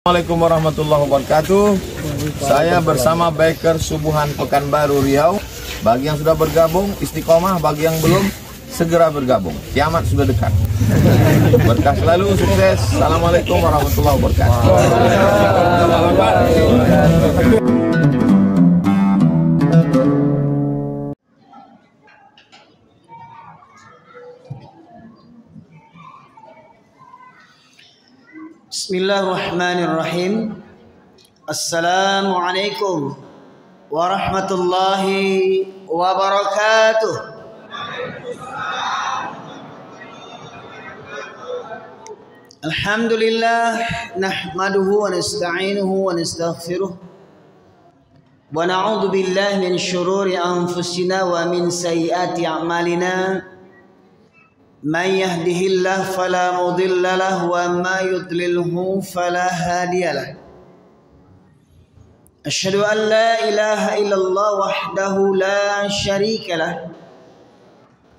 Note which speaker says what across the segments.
Speaker 1: Assalamualaikum warahmatullahi wabarakatuh. Saya bersama Biker Subuhan Pekanbaru Riau. Bagi yang sudah bergabung istiqomah, bagi yang belum segera bergabung. Kiamat sudah dekat. Berkah selalu, sukses. Assalamualaikum warahmatullahi wabarakatuh.
Speaker 2: Bismillahirrahmanirrahim. Assalamualaikum warahmatullahi wabarakatuh. Alhamdulillah nahmaduhu wa nasta'inuhu wa nastaghfiruh wa na'udzu billahi min syururi anfusina wa min sayyiati a'malina. Man yahdihillahu fala mudilla lahu wa ma yudlilhu fala hadiya lahu. Asyhadu an la ilaha illallah wahdahu la syarika lahu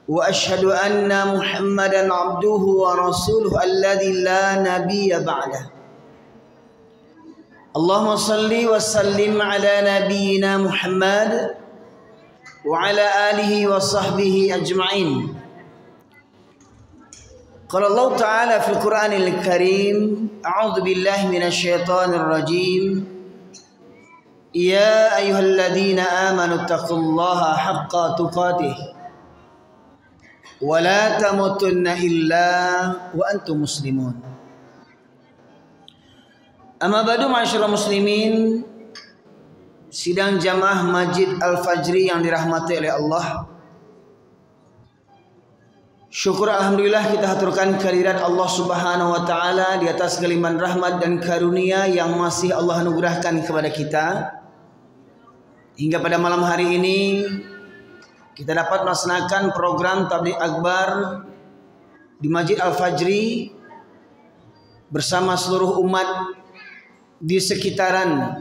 Speaker 2: wa asyhadu anna Muhammadan abduhu wa rasuluhu alladzi la nabiyya ba'dah. Allahumma salli wa sallim ala nabiyyina Muhammad wa ala alihi wa sahbihi ajma'in. Qala Allah Ta'ala fil Qur'anil Karim, a'udzu billahi minasy syaithanir rajim. Ya ayyuhalladzina amanu taqullaha haqqa tuqatih wa la tamutunna illa wa antum muslimun. Amma ba'du, ma'asyiral muslimin, sidang jamaah Masjid Al-Fajri yang dirahmati oleh Allah. Syukur alhamdulillah kita haturkan kehadirat Allah Subhanahu wa taala di atas kelimpahan rahmat dan karunia yang masih Allah anugerahkan kepada kita. Hingga pada malam hari ini kita dapat melaksanakan program Tabligh Akbar di Masjid Al-Fajri bersama seluruh umat di sekitaran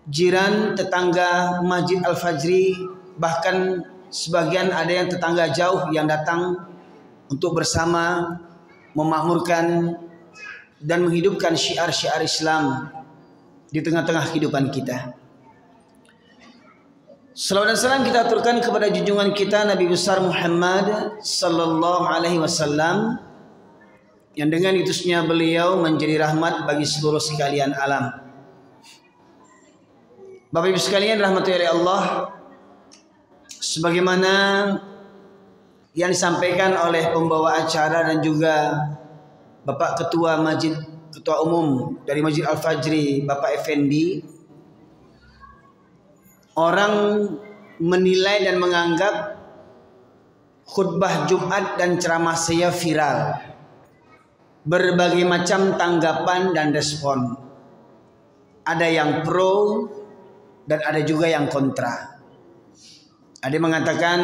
Speaker 2: jiran tetangga Masjid Al-Fajri, bahkan sebagian ada yang tetangga jauh yang datang untuk bersama memakmurkan dan menghidupkan syiar-syiar Islam di tengah-tengah kehidupan kita. Salawat dan salam kita aturkan kepada junjungan kita Nabi besar Muhammad sallallahu alaihi wasallam, yang dengan utusnya beliau menjadi rahmat bagi seluruh sekalian alam. Bapak Ibu sekalian rahmati oleh Allah, sebagaimana yang disampaikan oleh pembawa acara dan juga Bapak Ketua Masjid, Ketua Umum dari Masjid Al-Fajri, Bapak Effendi, orang menilai dan menganggap khutbah Jumat dan ceramah saya viral. Berbagai macam tanggapan dan respon. Ada yang pro dan ada juga yang kontra. Ada yang mengatakan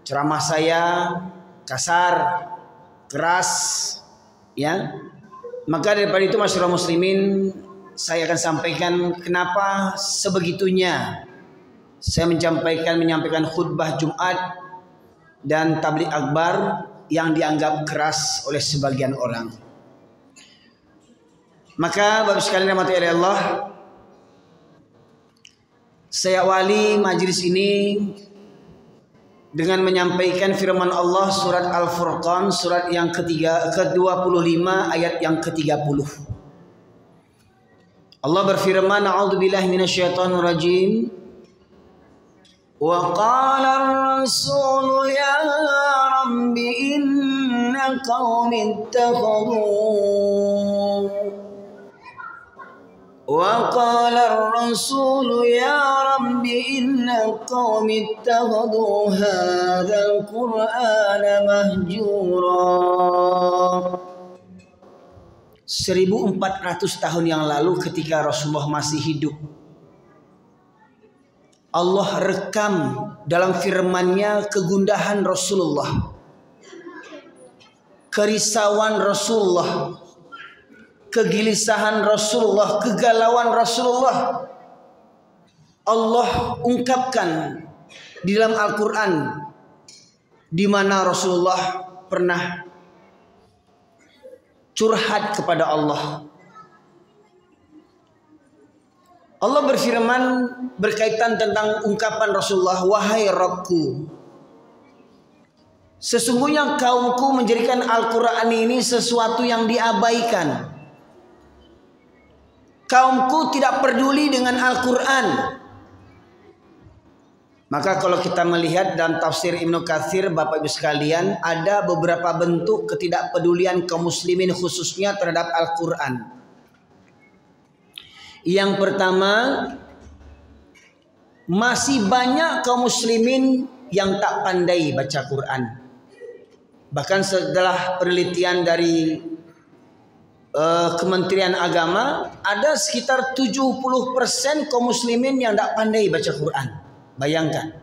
Speaker 2: ceramah saya kasar, keras, ya. Maka daripada itu, masyarakat muslimin, saya akan sampaikan kenapa sebegitunya saya menyampaikan khutbah Jumat dan Tabligh Akbar yang dianggap keras oleh sebagian orang. Maka Bapak sekalian rahmati oleh Allah, saya awali majelis ini dengan menyampaikan firman Allah surat Al-Furqan, surat yang ke-25 ayat yang ke-30. Allah berfirman, a'udzubillahi minasyaitonir rajim. Wa qala ar-rasulu ya rabbi inna qaumi ittakhadhu وقال الرسول يا رب إن قوم اتخذوا هذا القرآن مهجورا. 1400 tahun yang lalu ketika Rasulullah masih hidup, Allah rekam dalam firman-Nya kegundahan Rasulullah, kerisauan Rasulullah, kegelisahan Rasulullah, kegalauan Rasulullah. Allah ungkapkan di dalam Al-Quran, di mana Rasulullah pernah curhat kepada Allah. Allah berfirman berkaitan tentang ungkapan Rasulullah, wahai Rabbku, sesungguhnya kaumku menjadikan Al-Quran ini sesuatu yang diabaikan. Kaumku tidak peduli dengan Al-Quran. Maka kalau kita melihat dalam tafsir Ibnu Katsir, Bapak Ibu sekalian, ada beberapa bentuk ketidakpedulian kaum muslimin khususnya terhadap Al-Quran. Yang pertama, masih banyak kaum muslimin yang tak pandai baca Quran. Bahkan setelah penelitian dari Kementerian Agama, ada sekitar 70% kaum muslimin yang tak pandai baca Quran. Bayangkan.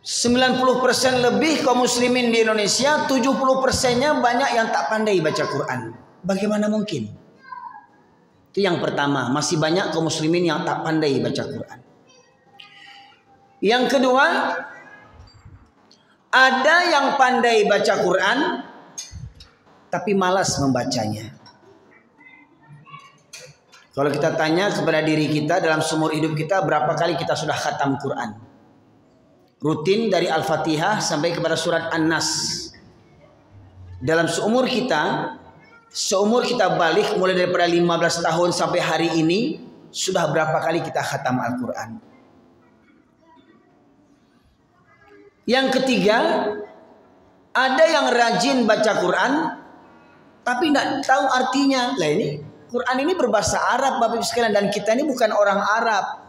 Speaker 2: 90% lebih kaum muslimin di Indonesia, 70%-nya banyak yang tak pandai baca Quran. Bagaimana mungkin? Itu yang pertama, masih banyak kaum muslimin yang tak pandai baca Quran. Yang kedua, ada yang pandai baca Quran tapi malas membacanya. Kalau kita tanya kepada diri kita dalam seumur hidup kita, berapa kali kita sudah khatam Quran? Rutin dari Al-Fatihah sampai kepada surat An-Nas. Dalam seumur kita balik mulai daripada 15 tahun sampai hari ini, sudah berapa kali kita khatam Al-Quran? Yang ketiga, ada yang rajin baca Quran tapi tidak tahu artinya. Lah ini Quran ini berbahasa Arab, Bapak Ibu sekalian, dan kita ini bukan orang Arab.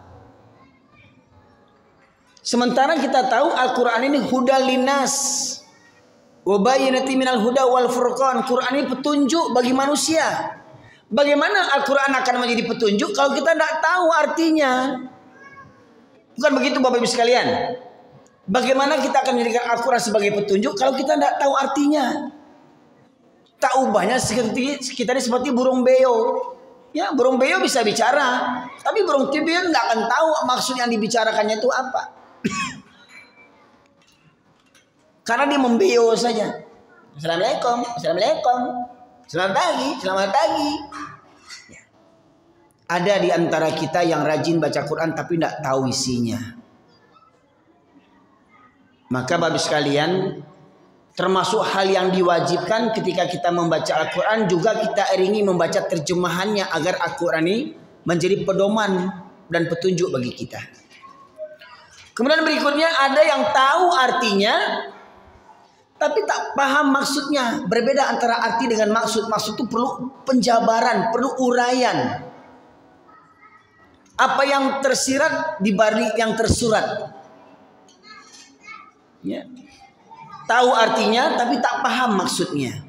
Speaker 2: Sementara kita tahu Al-Quran ini hudal linnas wa bayyinatin minal huda wal furqan. Quran ini petunjuk bagi manusia. Bagaimana Al-Quran akan menjadi petunjuk kalau kita tidak tahu artinya? Bukan begitu Bapak Ibu sekalian? Bagaimana kita akan menjadikan Al-Quran sebagai petunjuk kalau kita tidak tahu artinya? Tak ubahnya kita ini seperti burung beo. Ya, burung beo bisa bicara, tapi burung beo tidak akan tahu maksud yang dibicarakannya itu apa. Karena dia membeo saja. Assalamualaikum, assalamualaikum, selamat pagi, selamat pagi. Ya. Ada di antara kita yang rajin baca Quran tapi tidak tahu isinya. Maka Bapak sekalian, termasuk hal yang diwajibkan ketika kita membaca Al-Quran juga kita iringi membaca terjemahannya agar Al-Quran ini menjadi pedoman dan petunjuk bagi kita. Kemudian berikutnya ada yang tahu artinya tapi tak paham maksudnya. Berbeda antara arti dengan maksud. Maksud itu perlu penjabaran, perlu uraian. Apa yang tersirat dibalik yang tersurat. Ya. Tahu artinya tapi tak paham maksudnya.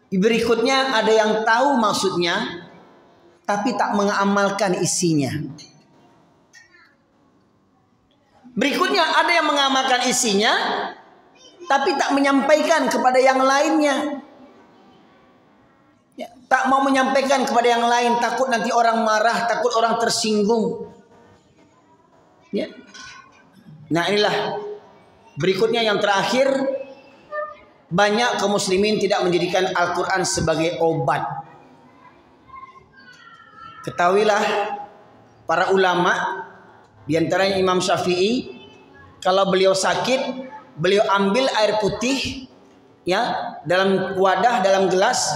Speaker 2: Berikutnya ada yang tahu maksudnya tapi tak mengamalkan isinya. Berikutnya ada yang mengamalkan isinya tapi tak menyampaikan kepada yang lainnya. Ya, tak mau menyampaikan kepada yang lain, takut nanti orang marah, takut orang tersinggung. Ya. Nah inilah berikutnya yang terakhir, banyak kaum muslimin tidak menjadikan Al-Quran sebagai obat. Ketahuilah para ulama, di antaranya Imam Syafi'i, kalau beliau sakit, beliau ambil air putih ya dalam wadah, dalam gelas,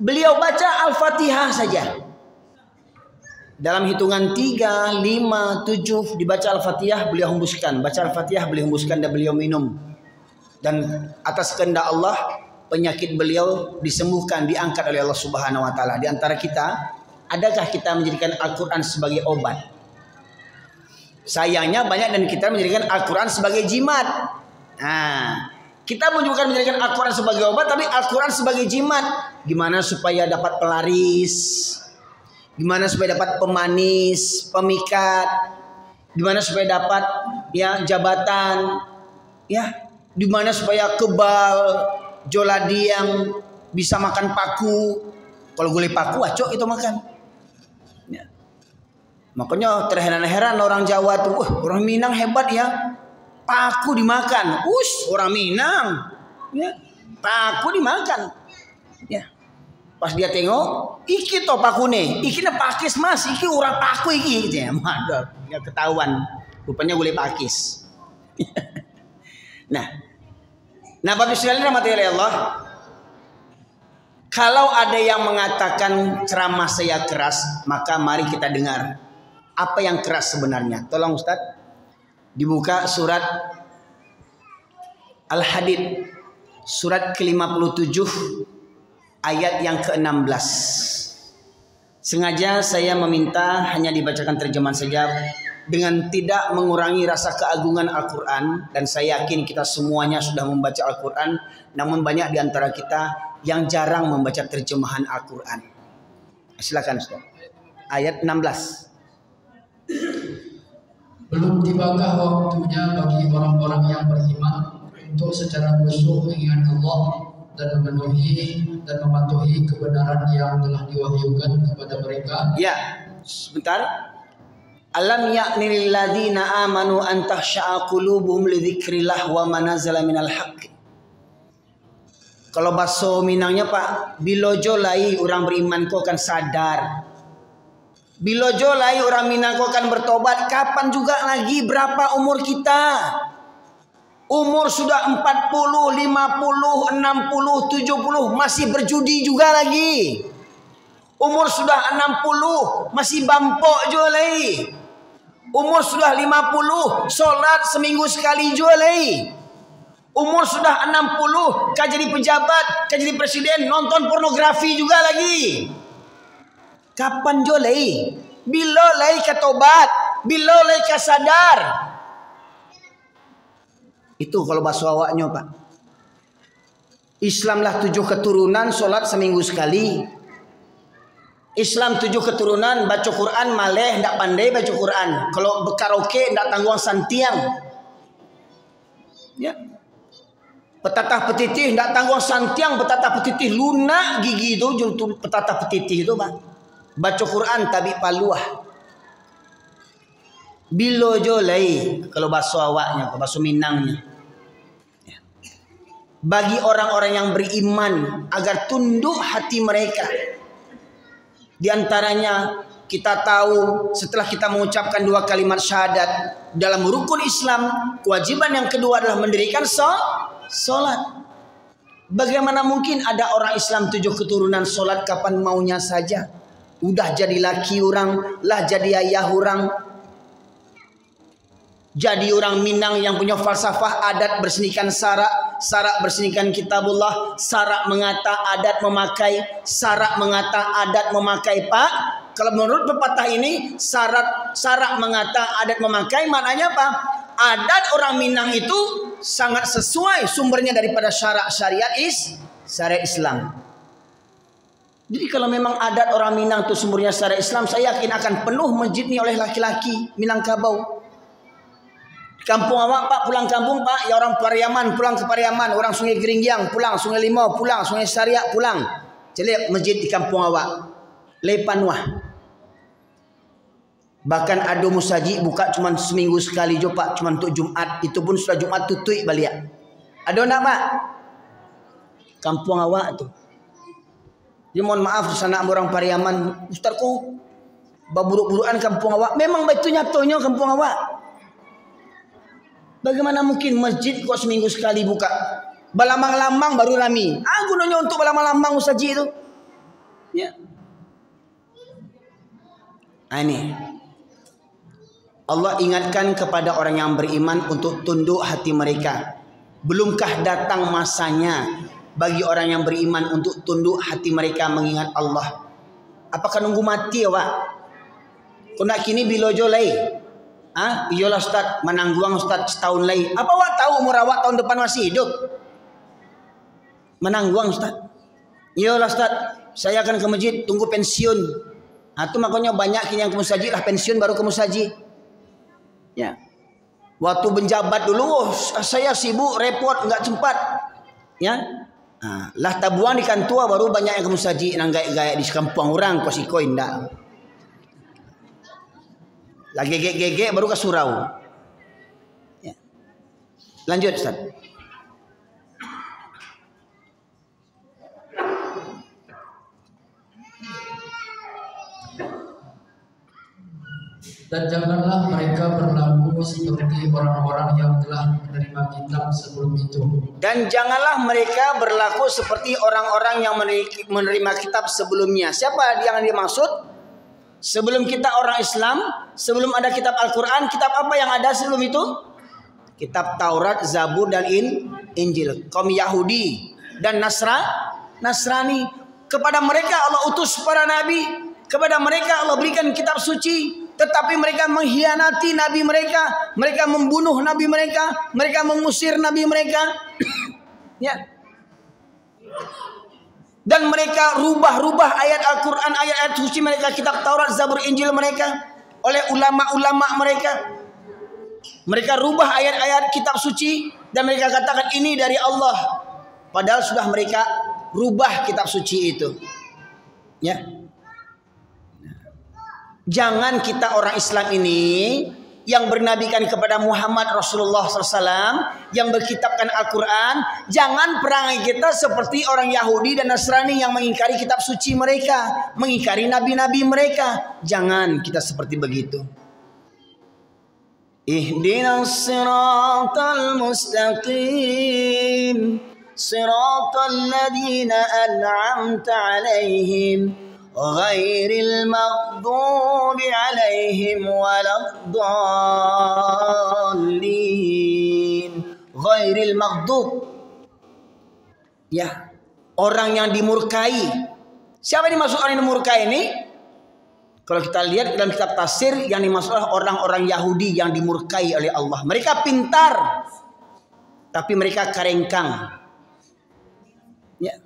Speaker 2: beliau baca Al-Fatihah saja. Dalam hitungan 3, 5, 7 dibaca Al-Fatihah, beliau hembuskan. Baca Al-Fatihah, beliau hembuskan dan beliau minum. Dan atas kehendak Allah, penyakit beliau disembuhkan, diangkat oleh Allah Subhanahu wa taala. Di antara kita, adakah kita menjadikan Al-Quran sebagai obat? Sayangnya banyak dan kita menjadikan Al-Quran sebagai jimat. Nah, kita bukan menjadikan Al-Quran sebagai obat, tapi Al-Quran sebagai jimat. Gimana supaya dapat pelaris? Gimana supaya dapat pemanis, pemikat? Gimana supaya dapat ya jabatan? Ya, gimana supaya kebal, joladi yang bisa makan paku? Kalau gulai paku, acok itu makan. Ya. Makanya terheran-heran orang Jawa tuh, orang Minang hebat ya, paku dimakan. Orang Minang, ya, paku dimakan. Ya. Pas dia tengok, iki to pakune, iki na pakis mas, iki urang paku iki, gitu ya. Madah, dia ketahuan, rupanya boleh pakis. Nah, Bapak sekalian rahmati oleh Allah, kalau ada yang mengatakan ceramah saya keras, maka mari kita dengar apa yang keras sebenarnya. Tolong Ustaz, dibuka surat Al-Hadid, surat ke-57. Ayat yang ke-16. Sengaja saya meminta hanya dibacakan terjemahan saja dengan tidak mengurangi rasa keagungan Al-Quran. Dan saya yakin kita semuanya sudah membaca Al-Quran, namun banyak di antara kita yang jarang membaca terjemahan Al-Quran. Silakan Ustaz. Ayat 16.
Speaker 3: Belum tibakah waktunya bagi orang-orang yang beriman untuk secara khusyuk mengingat Allah dan memenuhi dan mematuhi kebenaran yang telah diwahyukan kepada mereka.
Speaker 2: Ya, sebentar. Alam ya'ni lil ladzina amanu an takhsha'a qulubuhum li dzikrillah wa ma nazala minal haqq. Kalau bahasa Minangnya Pak, bilojo lai orang beriman kau akan sadar. Bilojo lai orang Minang kau akan bertobat. Kapan juga lagi, berapa umur kita? Umur sudah 40, 50, 60, 70 masih berjudi juga lagi. Umur sudah 60 masih bampok juga lagi. Umur sudah 50 sholat seminggu sekali juga lagi. Umur sudah 60 kau jadi pejabat, kau jadi presiden, nonton pornografi juga lagi. Kapan juga lagi? Bila lagi kau tobat? Bila lagi kau sadar? Itu kalau bahasa awaknya Pak. Islamlah 7 keturunan, sholat seminggu sekali. Islam 7 keturunan, baca Quran maleh, ndak pandai baca Quran. Kalau berkaraoke ndak tanggung santiang. Ya. Petatah petitih ndak tanggung santiang, petatah petitih lunak gigi itu, petatah petitih itu Pak. Baca Quran tabi paluah. Bilo jolai kalau bahasa awaknya, bahasa Minangnya. Bagi orang-orang yang beriman agar tunduk hati mereka. Di antaranya kita tahu setelah kita mengucapkan 2 kalimat syahadat dalam rukun Islam, kewajiban yang kedua adalah mendirikan sholat. Bagaimana mungkin ada orang Islam 7 keturunan sholat kapan maunya saja? Udah jadi laki orang, lah jadi ayah orang. Jadi orang Minang yang punya falsafah adat bersenikan sarak bersenikan kitabullah, sarak mengata adat memakai, sarak mengata adat memakai Pak. Kalau menurut pepatah ini sarak mengata adat memakai maknanya apa? Adat orang Minang itu sangat sesuai sumbernya daripada syarak syariat Islam. Jadi kalau memang adat orang Minang itu sumbernya syariat Islam, saya yakin akan penuh masjid ini oleh laki-laki Minangkabau. Kampung awak Pak, pulang kampung Pak, ya orang Pariaman pulang ke Pariaman, orang Sungai Geringyang pulang, Sungai Limau pulang, Sungai Syariak pulang. Jadi masjid di kampung awak Lepanwah. Bahkan ada musaji buka cuma seminggu sekali je Pak, cuma untuk Jumat, itu pun sudah Jumat tutui balik. Ada nak Pak? Kampung awak tu. Jadi mohon maaf sana orang Pariaman, Ustaz ku baburuk-burukan kampung awak. Memang betul nyatonya kampung awak. Bagaimana mungkin masjid kok seminggu sekali buka? Balamang-lamang baru rami. Gunanya untuk balamang-lamang musaji itu. Ya. Ini. Allah ingatkan kepada orang yang beriman untuk tunduk hati mereka. Belumkah datang masanya bagi orang yang beriman untuk tunduk hati mereka mengingat Allah? Apakah nunggu mati ya Pak? Kau nak kini bila jolai? Iyalah Ustaz, menangguang Ustaz setahun lagi. Apa awak tahu umur awak tahun depan masih hidup? Menangguang Ustaz. Iyalah Ustaz, saya akan ke masjid tunggu pensiun. Itu makanya banyak yang ke musaji lah pensiun baru ke musaji. Ya. Waktu menjabat dulu saya sibuk repot enggak sempat. Ya. Lah tabuan di kantua baru banyak yang ke musaji nang gaya-gaya di kampung orang kos ikoin ndak. Lagi gegek baru ke surau. Ya. Lanjut Ustaz.
Speaker 3: Dan janganlah mereka berlaku seperti orang-orang yang telah menerima kitab sebelum itu.
Speaker 2: Dan janganlah mereka berlaku seperti orang-orang yang menerima kitab sebelumnya. Siapa yang dimaksud? Sebelum kita orang Islam, sebelum ada kitab Al-Quran, kitab apa yang ada sebelum itu? Kitab Taurat, Zabur, dan Injil. Kaum Yahudi dan Nasrani. Kepada mereka Allah utus para nabi. Kepada mereka Allah berikan kitab suci. Tetapi mereka mengkhianati nabi mereka. Mereka membunuh nabi mereka. Mereka mengusir nabi mereka. Ya. Dan mereka rubah-rubah ayat Al-Quran, ayat-ayat suci mereka, kitab Taurat, Zabur, Injil mereka oleh ulama-ulama mereka. Mereka rubah ayat-ayat kitab suci dan mereka katakan ini dari Allah. Padahal sudah mereka rubah kitab suci itu. Ya. Jangan kita orang Islam ini yang bernabikan kepada Muhammad Rasulullah SAW, yang berkitabkan Al-Quran, jangan perangai kita seperti orang Yahudi dan Nasrani yang mengingkari kitab suci mereka, mengingkari nabi-nabi mereka. Jangan kita seperti begitu. Ihdinas siratal mustaqim, siratal ladzina an'amta 'alaihim ghairil maghdubi 'alaihim waladdallin. Ghairil maghdub, ya, orang yang dimurkai. Siapa yang dimaksud orang yang dimurkai ini? Kalau kita lihat dalam kitab tafsir, yang dimaksud orang-orang Yahudi yang dimurkai oleh Allah. Mereka pintar, tapi mereka karengkang. Ya.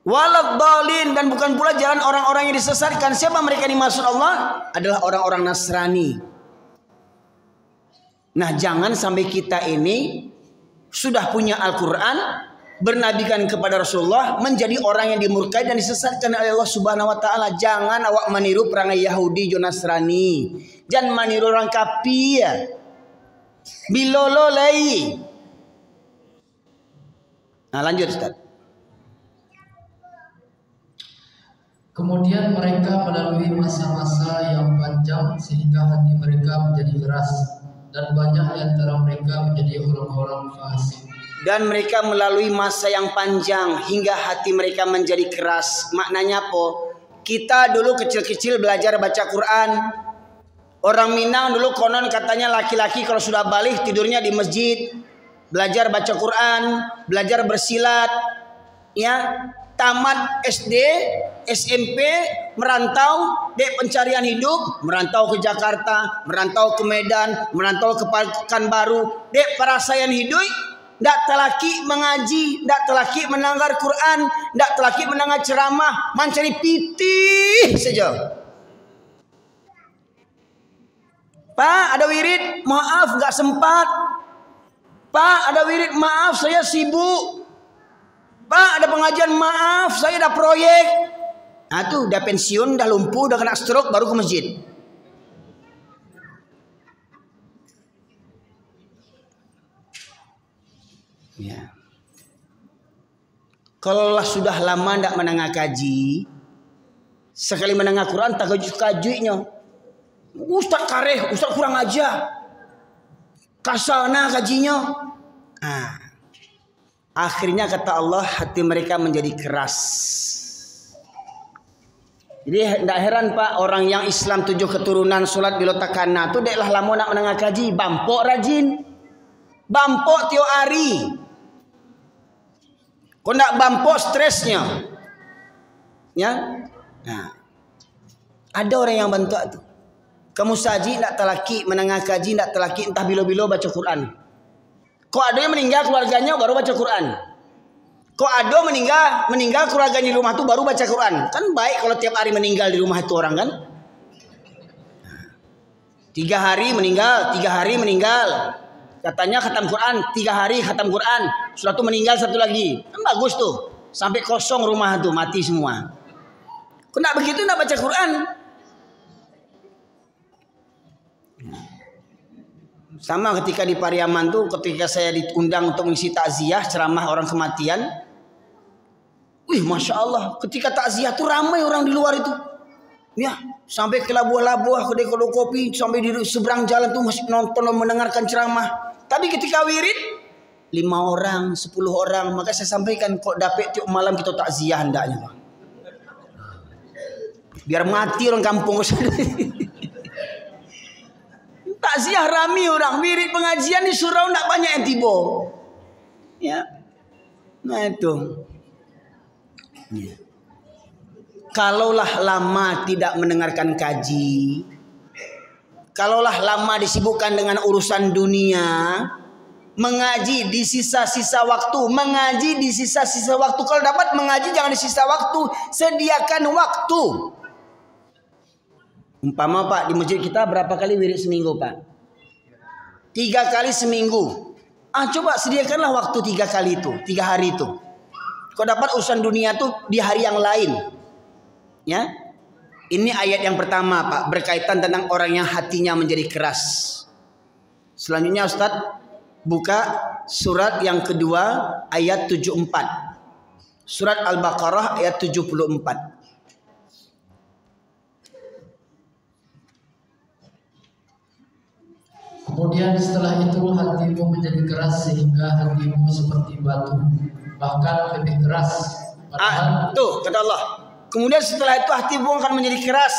Speaker 2: Waladdallin, dan bukan pula jalan orang-orang yang disesatkan. Siapa mereka dimaksud Allah? Adalah orang-orang Nasrani. Nah, jangan sampai kita ini sudah punya Al-Quran, bernabikan kepada Rasulullah, menjadi orang yang dimurkai dan disesatkan oleh Allah Subhanahu wa taala. Jangan awak meniru perangai Yahudi dan Nasrani. Jangan meniru orang kafir. Bilololai. Nah, lanjut Ustaz.
Speaker 3: Kemudian mereka melalui masa-masa yang panjang sehingga hati mereka menjadi keras, dan banyak di antara mereka menjadi orang-orang fasik.
Speaker 2: Dan mereka melalui masa yang panjang hingga hati mereka menjadi keras. Maknanya apa? Kita dulu kecil-kecil belajar baca Quran. Orang Minang dulu konon katanya laki-laki kalau sudah balik tidurnya di masjid, belajar baca Quran, belajar bersilat, ya. Tamat SD, SMP, merantau, dek pencarian hidup, merantau ke Jakarta, merantau ke Medan, merantau ke Pekanbaru, dek perasaan hidup, ndak telaki mengaji, ndak telaki menanggar Quran, ndak telaki menanggar ceramah, mencari pitih saja. Pak, ada wirid, maaf nggak sempat. Pak, ada wirid, maaf saya sibuk. Pak, ada pengajian, maaf saya ada proyek. Nah tuh udah pensiun, udah lumpuh, udah kena stroke, baru ke masjid. Ya. Kalau sudah lama tidak menengah kaji, sekali menengah Quran tak kajunya. Ustaz kareh, Ustaz kurang aja. Kasana kajinya. Nah. Akhirnya kata Allah, hati mereka menjadi keras. Jadi tidak heran Pak, orang yang Islam 7 keturunan sholat bilotakana itu deklah lama nak menengah kaji, bampok rajin, bampok tiap hari. Kau nak bampok stresnya, ya. Nah, ada orang yang bantu itu. Kamu saji nak telaki menengah kaji, nak telaki entah bilo-bilo baca Quran. Kok ada yang meninggal keluarganya baru baca Quran. Kok ada meninggal keluarganya di rumah itu baru baca Quran. Kan baik kalau tiap hari meninggal di rumah itu orang kan. 3 hari meninggal, 3 hari meninggal. Katanya khatam Quran, 3 hari khatam Quran. Sudah itu meninggal satu lagi. Kan bagus tuh. Sampai kosong rumah itu, mati semua. Kok nak begitu nak baca Quran? Sama ketika di Pariaman tuh, ketika saya diundang untuk mengisi takziah ceramah orang kematian, wih masya Allah, ketika takziah tuh ramai orang di luar itu. Ya, sampai ke labuah-labuah, kedai-kedai kopi, sampai di seberang jalan tuh masih nonton dan mendengarkan ceramah. Tapi ketika wirid 5 orang, 10 orang, maka saya sampaikan kok dapat tiap malam kita takziah hendaknya, Pak. Biar mati orang kampung. Takziah rami orang, wirid pengajian di surau nak banyak yang tiba. Ya. Nah itu. Ya. Kalaulah lama tidak mendengarkan kaji, kalaulah lama disibukkan dengan urusan dunia, mengaji di sisa-sisa waktu, mengaji di sisa-sisa waktu. Kalau dapat mengaji jangan di sisa waktu, sediakan waktu. Umpama Pak, di masjid kita berapa kali wirid seminggu Pak? 3 kali seminggu. Coba sediakanlah waktu 3 kali itu, 3 hari itu. Kalau dapat urusan dunia tuh di hari yang lain. Ya, ini ayat yang pertama Pak, berkaitan tentang orang yang hatinya menjadi keras. Selanjutnya Ustadz buka surat yang kedua ayat 74. Surat Al-Baqarah ayat 74.
Speaker 3: Kemudian setelah itu hatimu menjadi keras sehingga hatimu seperti batu, bahkan lebih keras.
Speaker 2: Tuh kata Allah. Kemudian setelah itu hatimu akan menjadi keras,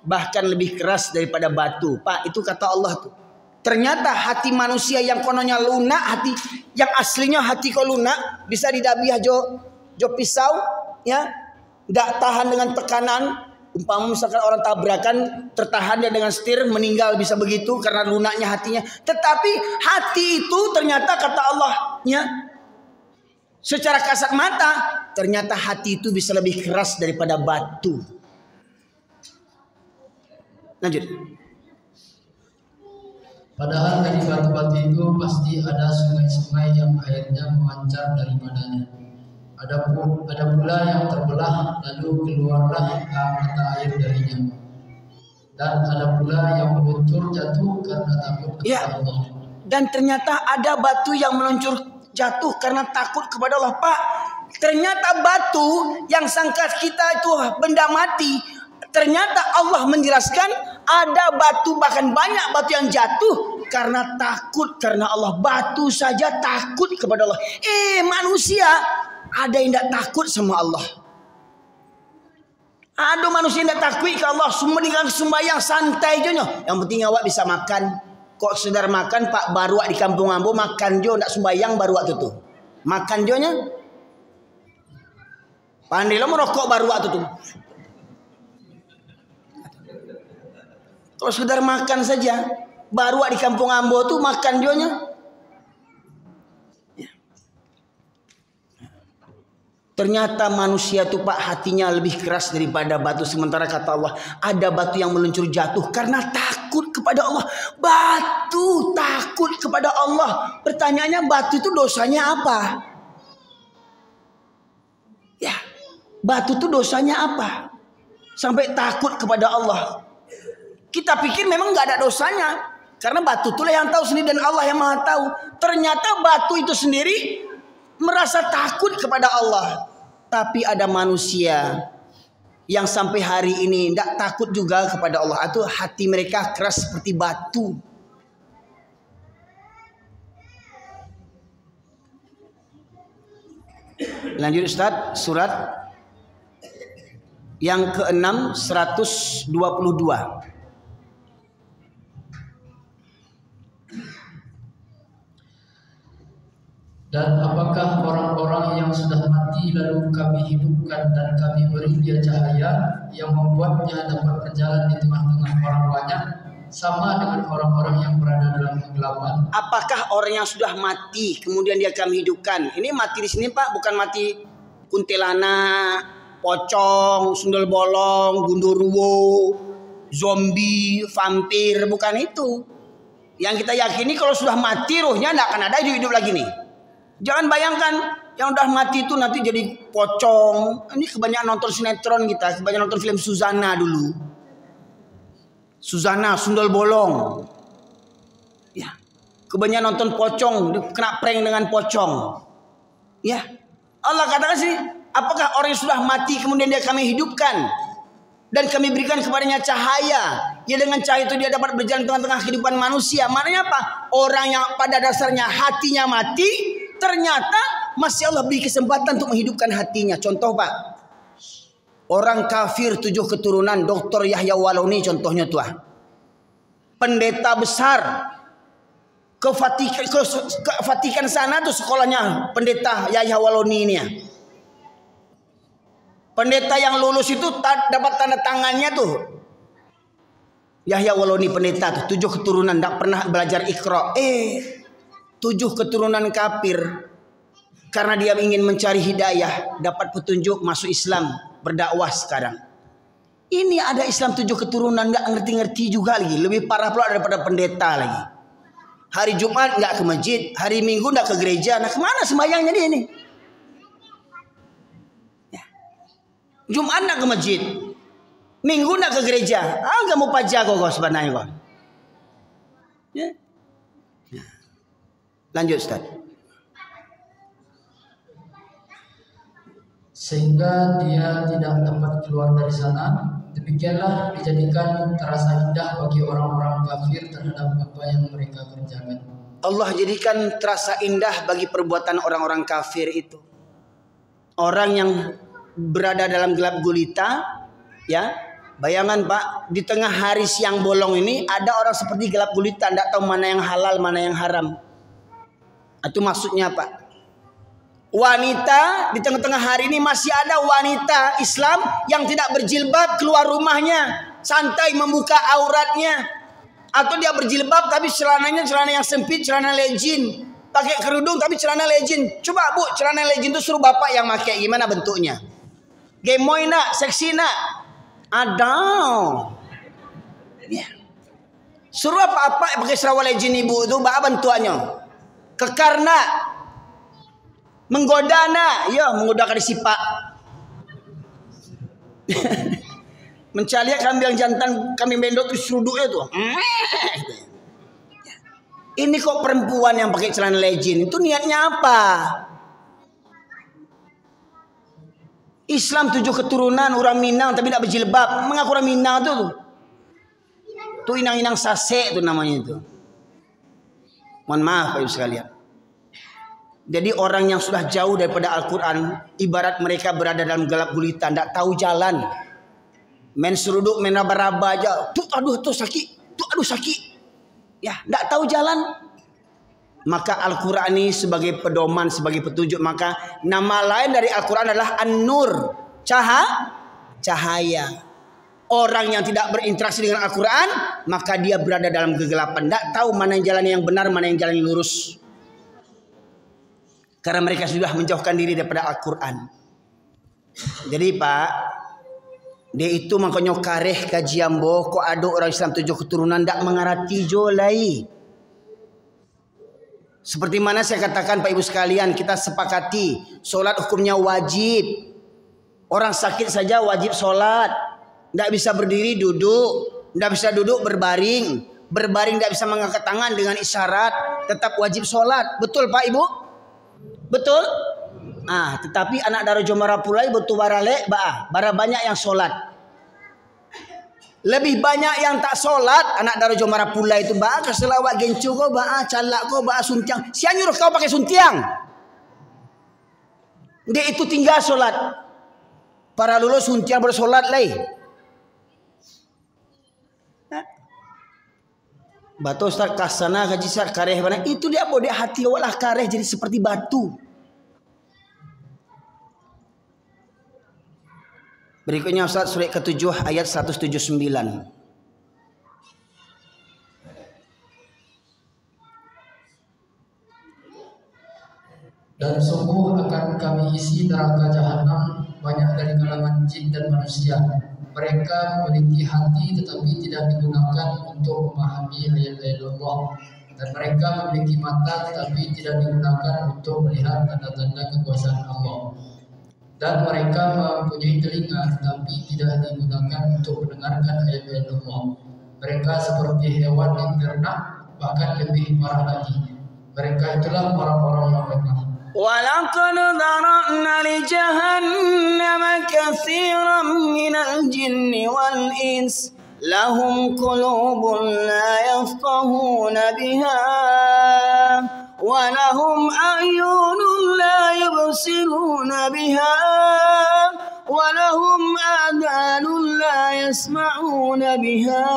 Speaker 2: bahkan lebih keras daripada batu. Pak, itu kata Allah tuh. Ternyata hati manusia yang kononnya lunak, hati yang aslinya hati kau lunak, bisa didabiah jo pisau, ya, tidak tahan dengan tekanan. Umpama misalkan orang tabrakan, tertahan dia dengan setir, meninggal bisa begitu karena lunaknya hatinya. Tetapi hati itu ternyata kata Allah, ya, secara kasat mata, ternyata hati itu bisa lebih keras daripada batu. Lanjut.
Speaker 3: Padahal dari batu-batu itu pasti ada sungai-sungai yang airnya memancar daripadanya. Ada pula yang terbelah lalu keluarlah mata air darinya. Dan ada pula yang meluncur jatuh karena takut kepada Allah.
Speaker 2: Dan ternyata ada batu yang meluncur jatuh karena takut kepada Allah. Pak, ternyata batu yang sangka kita itu benda mati, ternyata Allah menjelaskan ada batu, bahkan banyak batu yang jatuh karena takut karena Allah. Batu saja takut kepada Allah. Manusia ada yang tidak takut sama Allah. Ada manusia yang tidak takut ke Allah, semua dengan sembahyang santai je. Yang penting awak bisa makan. Kok sedar makan Pak baruak di kampung ambo makan jo ndak sembayang baruak tu. Makan jo nya. Pandai lo merokok baruak tu. Kalau sedar makan saja baruak di kampung ambo tu makan jo nya. Ternyata manusia tu Pak hatinya lebih keras daripada batu. Sementara kata Allah ada batu yang meluncur jatuh karena takut kepada Allah. Batu takut kepada Allah. Pertanyaannya batu itu dosanya apa? Ya, batu itu dosanya apa? Sampai takut kepada Allah. Kita pikir memang nggak ada dosanya. Karena batu itulah yang tahu sendiri dan Allah yang maha tahu. Ternyata batu itu sendiri merasa takut kepada Allah. Tapi ada manusia yang sampai hari ini tidak takut juga kepada Allah. Itu hati mereka keras seperti batu. Lanjut Ustaz, surat yang ke-6 122.
Speaker 3: Dan apakah orang-orang yang sudah mati lalu kami hidupkan dan kami beri dia cahaya yang membuatnya dapat berjalan di tengah-tengah orang banyak, sama dengan orang-orang yang berada dalam kegelapan?
Speaker 2: Apakah orang yang sudah mati kemudian dia kami hidupkan? Ini mati di sini Pak bukan mati kuntilanak, pocong, sundel bolong, gundurwo, zombie, vampir, bukan itu. Yang kita yakini kalau sudah mati rohnya tidak akan ada hidup lagi nih. Jangan bayangkan yang udah mati itu nanti jadi pocong. Ini kebanyakan nonton sinetron kita, kebanyakan nonton film Suzana dulu. Suzana, sundel bolong. Ya, kebanyakan nonton pocong, kena prank dengan pocong. Ya, Allah katakan sih, apakah orang yang sudah mati kemudian dia kami hidupkan? dan kami berikan kepadanya cahaya. Ya, dengan cahaya itu dia dapat berjalan tengah-tengah kehidupan manusia. Maknanya apa? Orang yang pada dasarnya hatinya mati, ternyata masih Allah beri kesempatan untuk menghidupkan hatinya. Contoh Pak, orang kafir 7 keturunan, Dr. Yahya Waloni contohnya tuh. Pendeta besar ke Vatikan sana tuh sekolahnya pendeta Yahya Waloni ini ya. Pendeta yang lulus itu dapat tanda tangannya tuh Yahya Waloni pendeta tuh 7 keturunan, tidak pernah belajar Iqra. 7 keturunan kafir. Karena dia ingin mencari hidayah, dapat petunjuk, masuk Islam, berdakwah sekarang. Ini ada Islam 7 keturunan nggak ngerti-ngerti juga lagi, lebih parah pula daripada pendeta lagi. Hari Jumat nggak ke masjid, hari Minggu nggak ke gereja. Nah, kemana sembahyangnya dia ini? Jumat nak ke masjid, Minggu nak ke gereja. Nggak mau pajak kok sebenarnya kok. Ya. Lanjut Ustaz.
Speaker 3: Sehingga dia tidak dapat keluar dari sana. Demikianlah dijadikan terasa indah bagi orang-orang kafir terhadap apa yang mereka kerjakan.
Speaker 2: Allah jadikan terasa indah bagi perbuatan orang-orang kafir itu. Orang yang berada dalam gelap gulita, ya, bayangan Pak, di tengah hari siang bolong ini ada orang seperti gelap gulita, tidak tahu mana yang halal, mana yang haram. Itu maksudnya Pak. Wanita di tengah-tengah hari ini masih ada wanita Islam yang tidak berjilbab keluar rumahnya, santai membuka auratnya, atau dia berjilbab tapi celananya celana yang sempit, celana legin, pakai kerudung tapi celana legin. Coba Bu, celana legin itu suruh bapak yang pakai, gimana bentuknya? Gemoy nak, seksi nak, ada. Ya. Suruh apa-apa pakai serawal legin ibu itu, apa bentuknya? Kekar nak, menggoda nak, ya menggodakan disipak. Mencaliak kambing jantan, kambing bendok itu seruduknya tuh. Ini kok perempuan yang pakai celana legin, itu niatnya apa? Islam 7 keturunan, orang Minang tapi tidak berjilbab. Mengaku orang Minang tuh. Itu inang-inang sase itu namanya itu. Mohon maaf Bapak Ibu sekalian. Jadi orang yang sudah jauh daripada Al-Quran, ibarat mereka berada dalam gelap gulita, tidak tahu jalan. Main seruduk, main raba-raba aja. Tuh aduh tuh sakit, tuh aduh sakit. Ya, tidak tahu jalan. Maka Al-Quran ini sebagai pedoman, sebagai petunjuk. Maka nama lain dari Al-Quran adalah An-Nur, cahaya. Orang yang tidak berinteraksi dengan Al-Quran, maka dia berada dalam kegelapan. Tidak tahu mana yang jalan yang benar, mana yang jalan yang lurus. Karena mereka sudah menjauhkan diri daripada Al-Quran. Jadi Pak, dia itu makanya kareh kajian boh. Kok ada orang Islam 7 keturunan tidak mengarati jolai. Seperti mana saya katakan Pak Ibu sekalian, kita sepakati solat hukumnya wajib. Orang sakit saja wajib solat. Tidak bisa berdiri duduk, tidak bisa duduk berbaring, berbaring tidak bisa mengangkat tangan dengan isyarat, tetap wajib solat. Betul Pak Ibu? Betul? Tetapi anak daro jomara pulai betul barale bara banyak yang solat. Lebih banyak yang tak solat anak daro jomara pulai itu keselawat gencu ko calak ko suntiang. Siapa nyuruh kau pakai suntiang? Dia itu tinggal solat. Para lulus suntiang bersolat lagi. Batu Ustaz kasana kaji sar kareh mana itu dia boleh hati walah kareh jadi seperti batu. Berikutnya Ustaz surat ke-7 ayat 179.
Speaker 3: Dan sungguh akan kami isi neraka jahanam banyak dari kalangan jin dan manusia. Mereka memiliki hati tetapi tidak digunakan untuk memahami ayat-ayat Allah. Dan mereka memiliki mata tetapi tidak digunakan untuk melihat tanda-tanda kekuasaan Allah. Dan mereka mempunyai telinga tetapi tidak digunakan untuk mendengarkan ayat-ayat Allah. Mereka seperti hewan yang ternak, bahkan lebih parah lagi. Mereka itulah orang-orang yang lemah.
Speaker 2: وَلَقَدْ ذَرَأْنَا لِجَهَنَّمَ كثيرا من الجن والإنس لهم قلوب لا يفقهون بها ولهم أعين لا يبصرون بها ولهم آذان لا يسمعون بها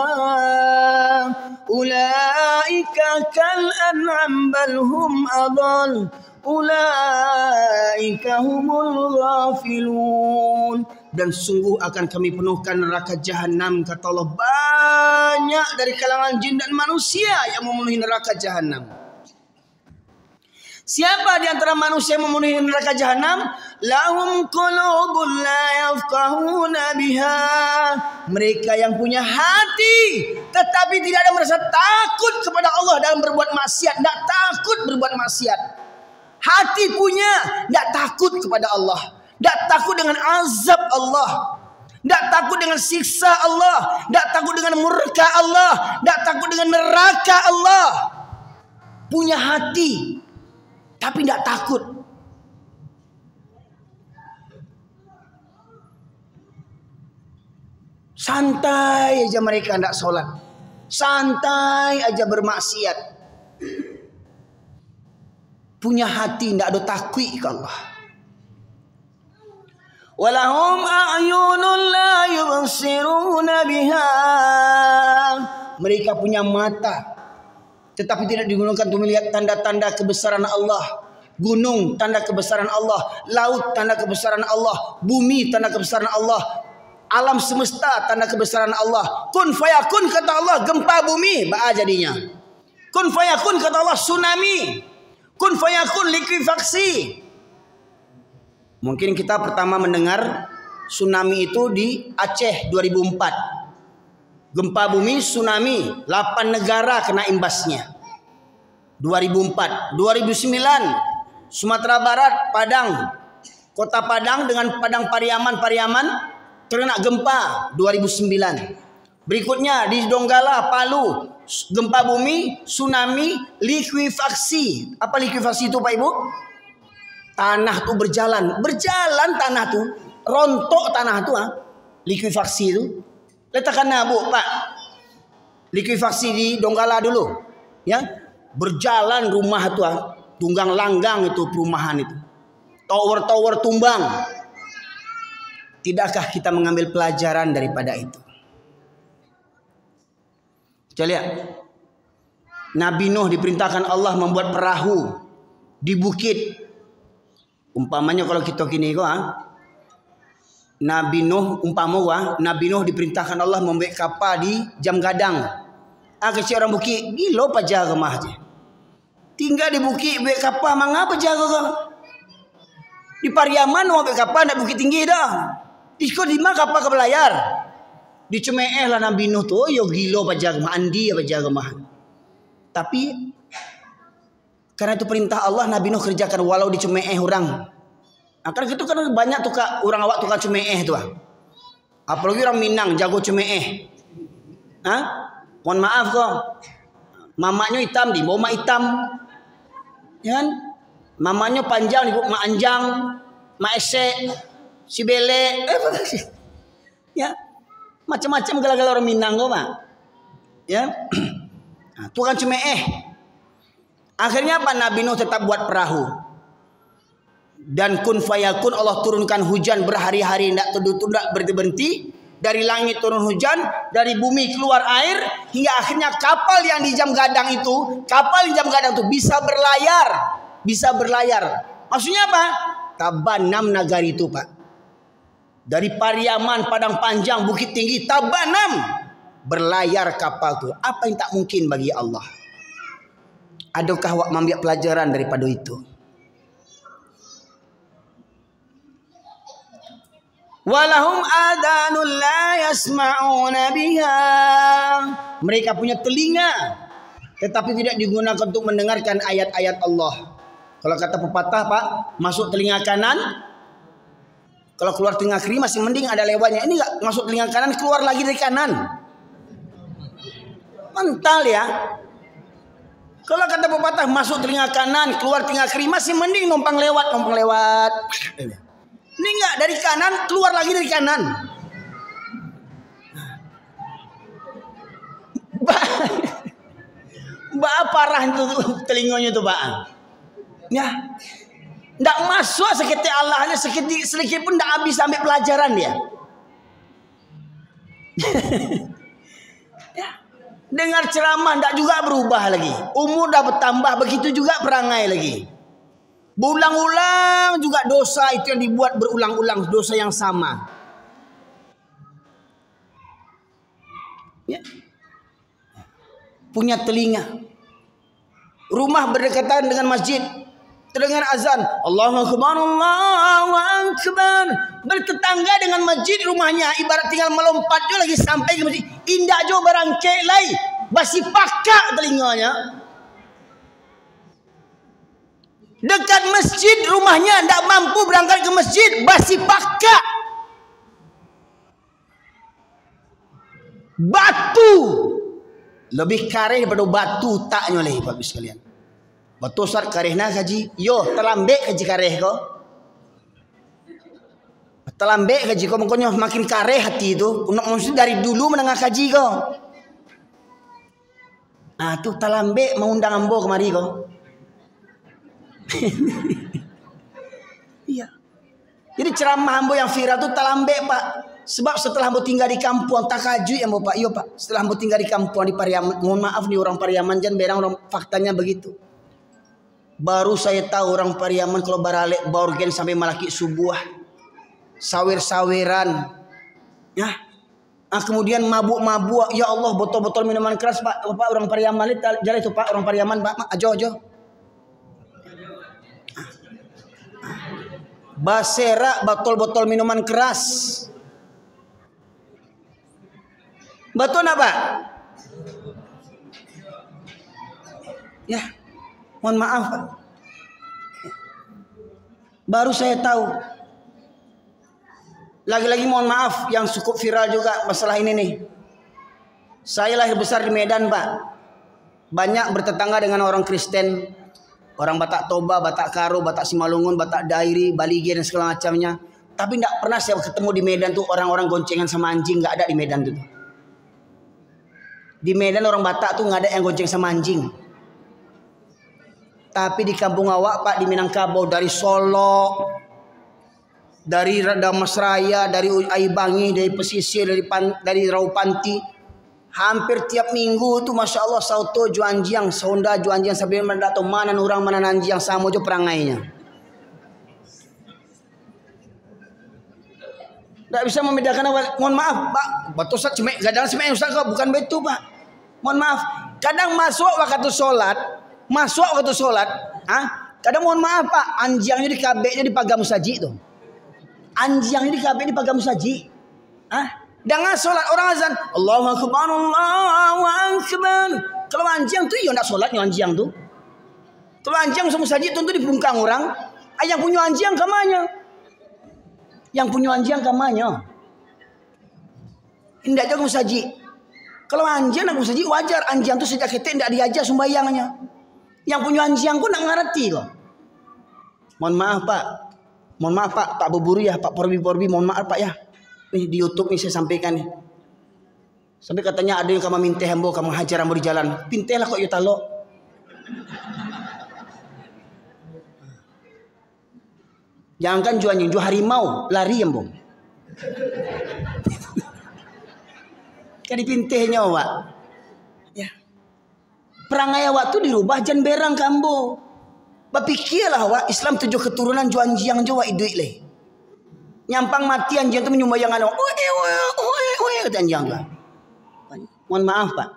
Speaker 2: أولئك كالأنعام بل هم أضل Ulaika humul ghafilun. Dan sungguh akan kami penuhkan neraka jahanam, kata Allah, banyak dari kalangan jin dan manusia yang memenuhi neraka jahanam. Siapa di antara manusia yang memenuhi neraka jahanam? Lahum qulubun la yafqahuna biha. Mereka yang punya hati tetapi tidak ada merasa takut kepada Allah dalam berbuat maksiat, tidak takut berbuat maksiat. Hati punya, tidak takut kepada Allah, tidak takut dengan azab Allah, tidak takut dengan siksa Allah, tidak takut dengan murka Allah, tidak takut dengan neraka Allah. Punya hati tapi tidak takut. Santai aja mereka tidak sholat, santai aja bermaksiat. Punya hati, tidak ada takut ke Allah. Walahum a'yunun la yubsiruna biha. Mereka punya mata tetapi tidak digunakan untuk melihat tanda-tanda kebesaran Allah. Gunung tanda kebesaran Allah, laut tanda kebesaran Allah, bumi tanda kebesaran Allah, alam semesta tanda kebesaran Allah. Kun fayakun kata Allah, gempa bumi ba'a jadinya. Kun fayakun kata Allah, tsunami. Kun fayakun, likuifaksi. Mungkin kita pertama mendengar tsunami itu di Aceh 2004. Gempa bumi, tsunami, 8 negara kena imbasnya. 2004, 2009 Sumatera Barat, Padang, Kota Padang dengan Padang Pariaman terkena gempa 2009. Berikutnya di Donggala, Palu, gempa bumi, tsunami, likuifaksi. Apa likuifaksi itu Pak Ibu? Tanah tuh berjalan tanah tuh, rontok tanah tuh, likuifaksi itu. Letakkan Bu Pak, likuifaksi di Donggala dulu, ya, berjalan rumah tuh, tunggang langgang itu perumahan itu, tower tumbang. Tidakkah kita mengambil pelajaran daripada itu? Coba lihat, Nabi Nuh diperintahkan Allah membuat perahu di bukit. Umpamanya kalau kita kini Nabi Nuh Nabi Nuh diperintahkan Allah membuat kapal di Jam Gadang. Kecil orang bukit, gila apa jaga mah aja. Tinggal di bukit buat kapal, mengapa jaga kau? Di Pariaman mau buat kapal nak bukit tinggi dah. Ikut di mana kapal ke belayar? Dicemeeh lah Nabi Nuh tu, yo gila apa jaga mah, andi apa jaga mah. Tapi karena itu perintah Allah, Nabi Nuh kerjakan walau dicemeeh orang. Karena itu kan banyak tuh kak orang awak tukang cemeeh tu. Apalagi orang Minang jago cemeeh. Mohon maaf kok. Mamanya hitam di bawah mak hitam. Ya kan? Mamanya panjang di bawah mak anjang, mak esek, si bele. Ya. Macam-macam gala-gala orang Minang kok, Pak. Ya. Tukang cemeeh. Akhirnya apa? Nabi Nuh tetap buat perahu. Dan kun fayakun, Allah turunkan hujan berhari-hari, tidak berhenti. Dari langit turun hujan, dari bumi keluar air, hingga akhirnya kapal yang di Jam Gadang itu bisa berlayar. Maksudnya apa? Tabanam nagari itu Pak. Dari Pariaman, Padang Panjang, Bukit Tinggi, Tabanam berlayar kapal itu. Apa yang tak mungkin bagi Allah? Adakah awak mengambil pelajaran daripada itu? Walahum adanul la yasma'una biha. Mereka punya telinga tetapi tidak digunakan untuk mendengarkan ayat-ayat Allah. Kalau kata pepatah Pak, masuk telinga kanan, kalau keluar telinga kiri masih mending ada lewatnya. Ini enggak masuk telinga kanan, keluar lagi dari kanan. Mental ya. Kalau kata pepatah masuk telinga kanan, keluar telinga kiri masih mending numpang lewat. Ini enggak, dari kanan keluar lagi dari kanan. Mbak parah itu telinganya tuh Pak. Ya, ndak masuk seketik Allahnya sedikit pun ndak habis sampai pelajaran dia. Ya, dengar ceramah ndak juga berubah lagi. Umur dah bertambah, begitu juga perangai lagi. Berulang-ulang juga dosa itu yang dibuat berulang-ulang, dosa yang sama. Ya. Punya telinga. Rumah berdekatan dengan masjid. Terdengar azan. Allahu Akbar, Allahu Akbar. Bertetangga dengan masjid rumahnya. Ibarat tinggal melompat je lagi sampai ke masjid. Indah jo barangkek lai. Basi pakak telinganya. Dekat masjid rumahnya. Tak mampu berangkat ke masjid. Basi pakak. Batu. Lebih kareh daripada batu taknya oleh Bapak sekalian. Batu sar karehna kaji. Yo terlambek kaji kareh ko. Terlambek kaji ko. Makanya makin kareh hati itu. Maksud dari dulu menengah kaji ko. Ah tu terlambek mengundang ambo kemari ko. Iya. Jadi ceramah ambo yang viral tu terlambek Pak. Sebab setelah ambo tinggal di kampung takajui ambo Pak. Iya Pak. Setelah ambo tinggal di kampung di Pariaman. Mohon maaf nih orang Pariaman jangan berang orang faktanya begitu. Baru saya tahu orang Pariaman kalau baralek baurgen sampai malaki subuh. Sawer-saweran. Ya. Kemudian mabuk-mabuk. Ya Allah botol-botol minuman keras Pak. Pak orang Pariaman jalan itu Pak orang Pariaman Pak. Ajo. Basera botol-botol minuman keras. Betul apa? Ya, mohon maaf Pak. Baru saya tahu. Lagi-lagi mohon maaf yang cukup viral juga masalah ini nih. Saya lahir besar di Medan Pak. Banyak bertetangga dengan orang Kristen. Orang Batak Toba, Batak Karo, Batak Simalungun, Batak Dairi, Balige dan segala macamnya. Tapi tidak pernah saya ketemu di Medan tuh orang-orang goncengan sama anjing. Nggak ada di Medan tuh. Di Medan orang Batak tuh nggak ada yang gonceng sama anjing. Tapi di kampung awak Pak di Minangkabau dari Solo, dari Damasraya, dari Aibangi, dari pesisir, dari Raupanti, hampir tiap minggu tuh masya Allah sauto juanjiang, sonda juanjiang sambil mendato mana orang mana nanjiang sama jo perangainya. Tidak bisa membedakan awal. Mohon maaf Pak, betul Ustaz cuma kadang sebenarnya Ustaz kok bukan betul Pak. Mohon maaf, kadang masuk waktu sholat, kadang mohon maaf Pak, anjingnya di kabeknya dipagam saji tuh. Anjingnya di kabek dipagam saji. Dengan sholat orang azan, Allahu Akbar, Allahu Akbar. Kalau anjing tuh ya ndak sholatnya anjing tuh. Kalau anjing sama saji tentu dibungkang orang. Yang punya anjing kamanya. Yang punya anjing kamanya. Indak jago saji. Kalau anjing nak saji wajar. Anjing tu sejak kecil tidak diajar sembayangnya. Yang punya anjing pun nak ngerti kok. Mohon maaf Pak, Pak Buburu ya, Pak Porbi, mohon maaf Pak ya. Nih di YouTube nih saya sampaikan nih. Sampai katanya ada yang kamu minta hembo, kamu hajar hembo di jalan. Pintelah kok ya talo. Jangankan jual harimau, lari hembo. Jadi pintehnya Wak. Ya. Perangai awak tu dirubah jan berang kambo. Bapikirlah Wak, Islam 7 keturunan juan jiang jawa iduit leh. Nyampang mati anjing tu menyumbayang anak. Kata anjing tu. Mohon maaf Pak.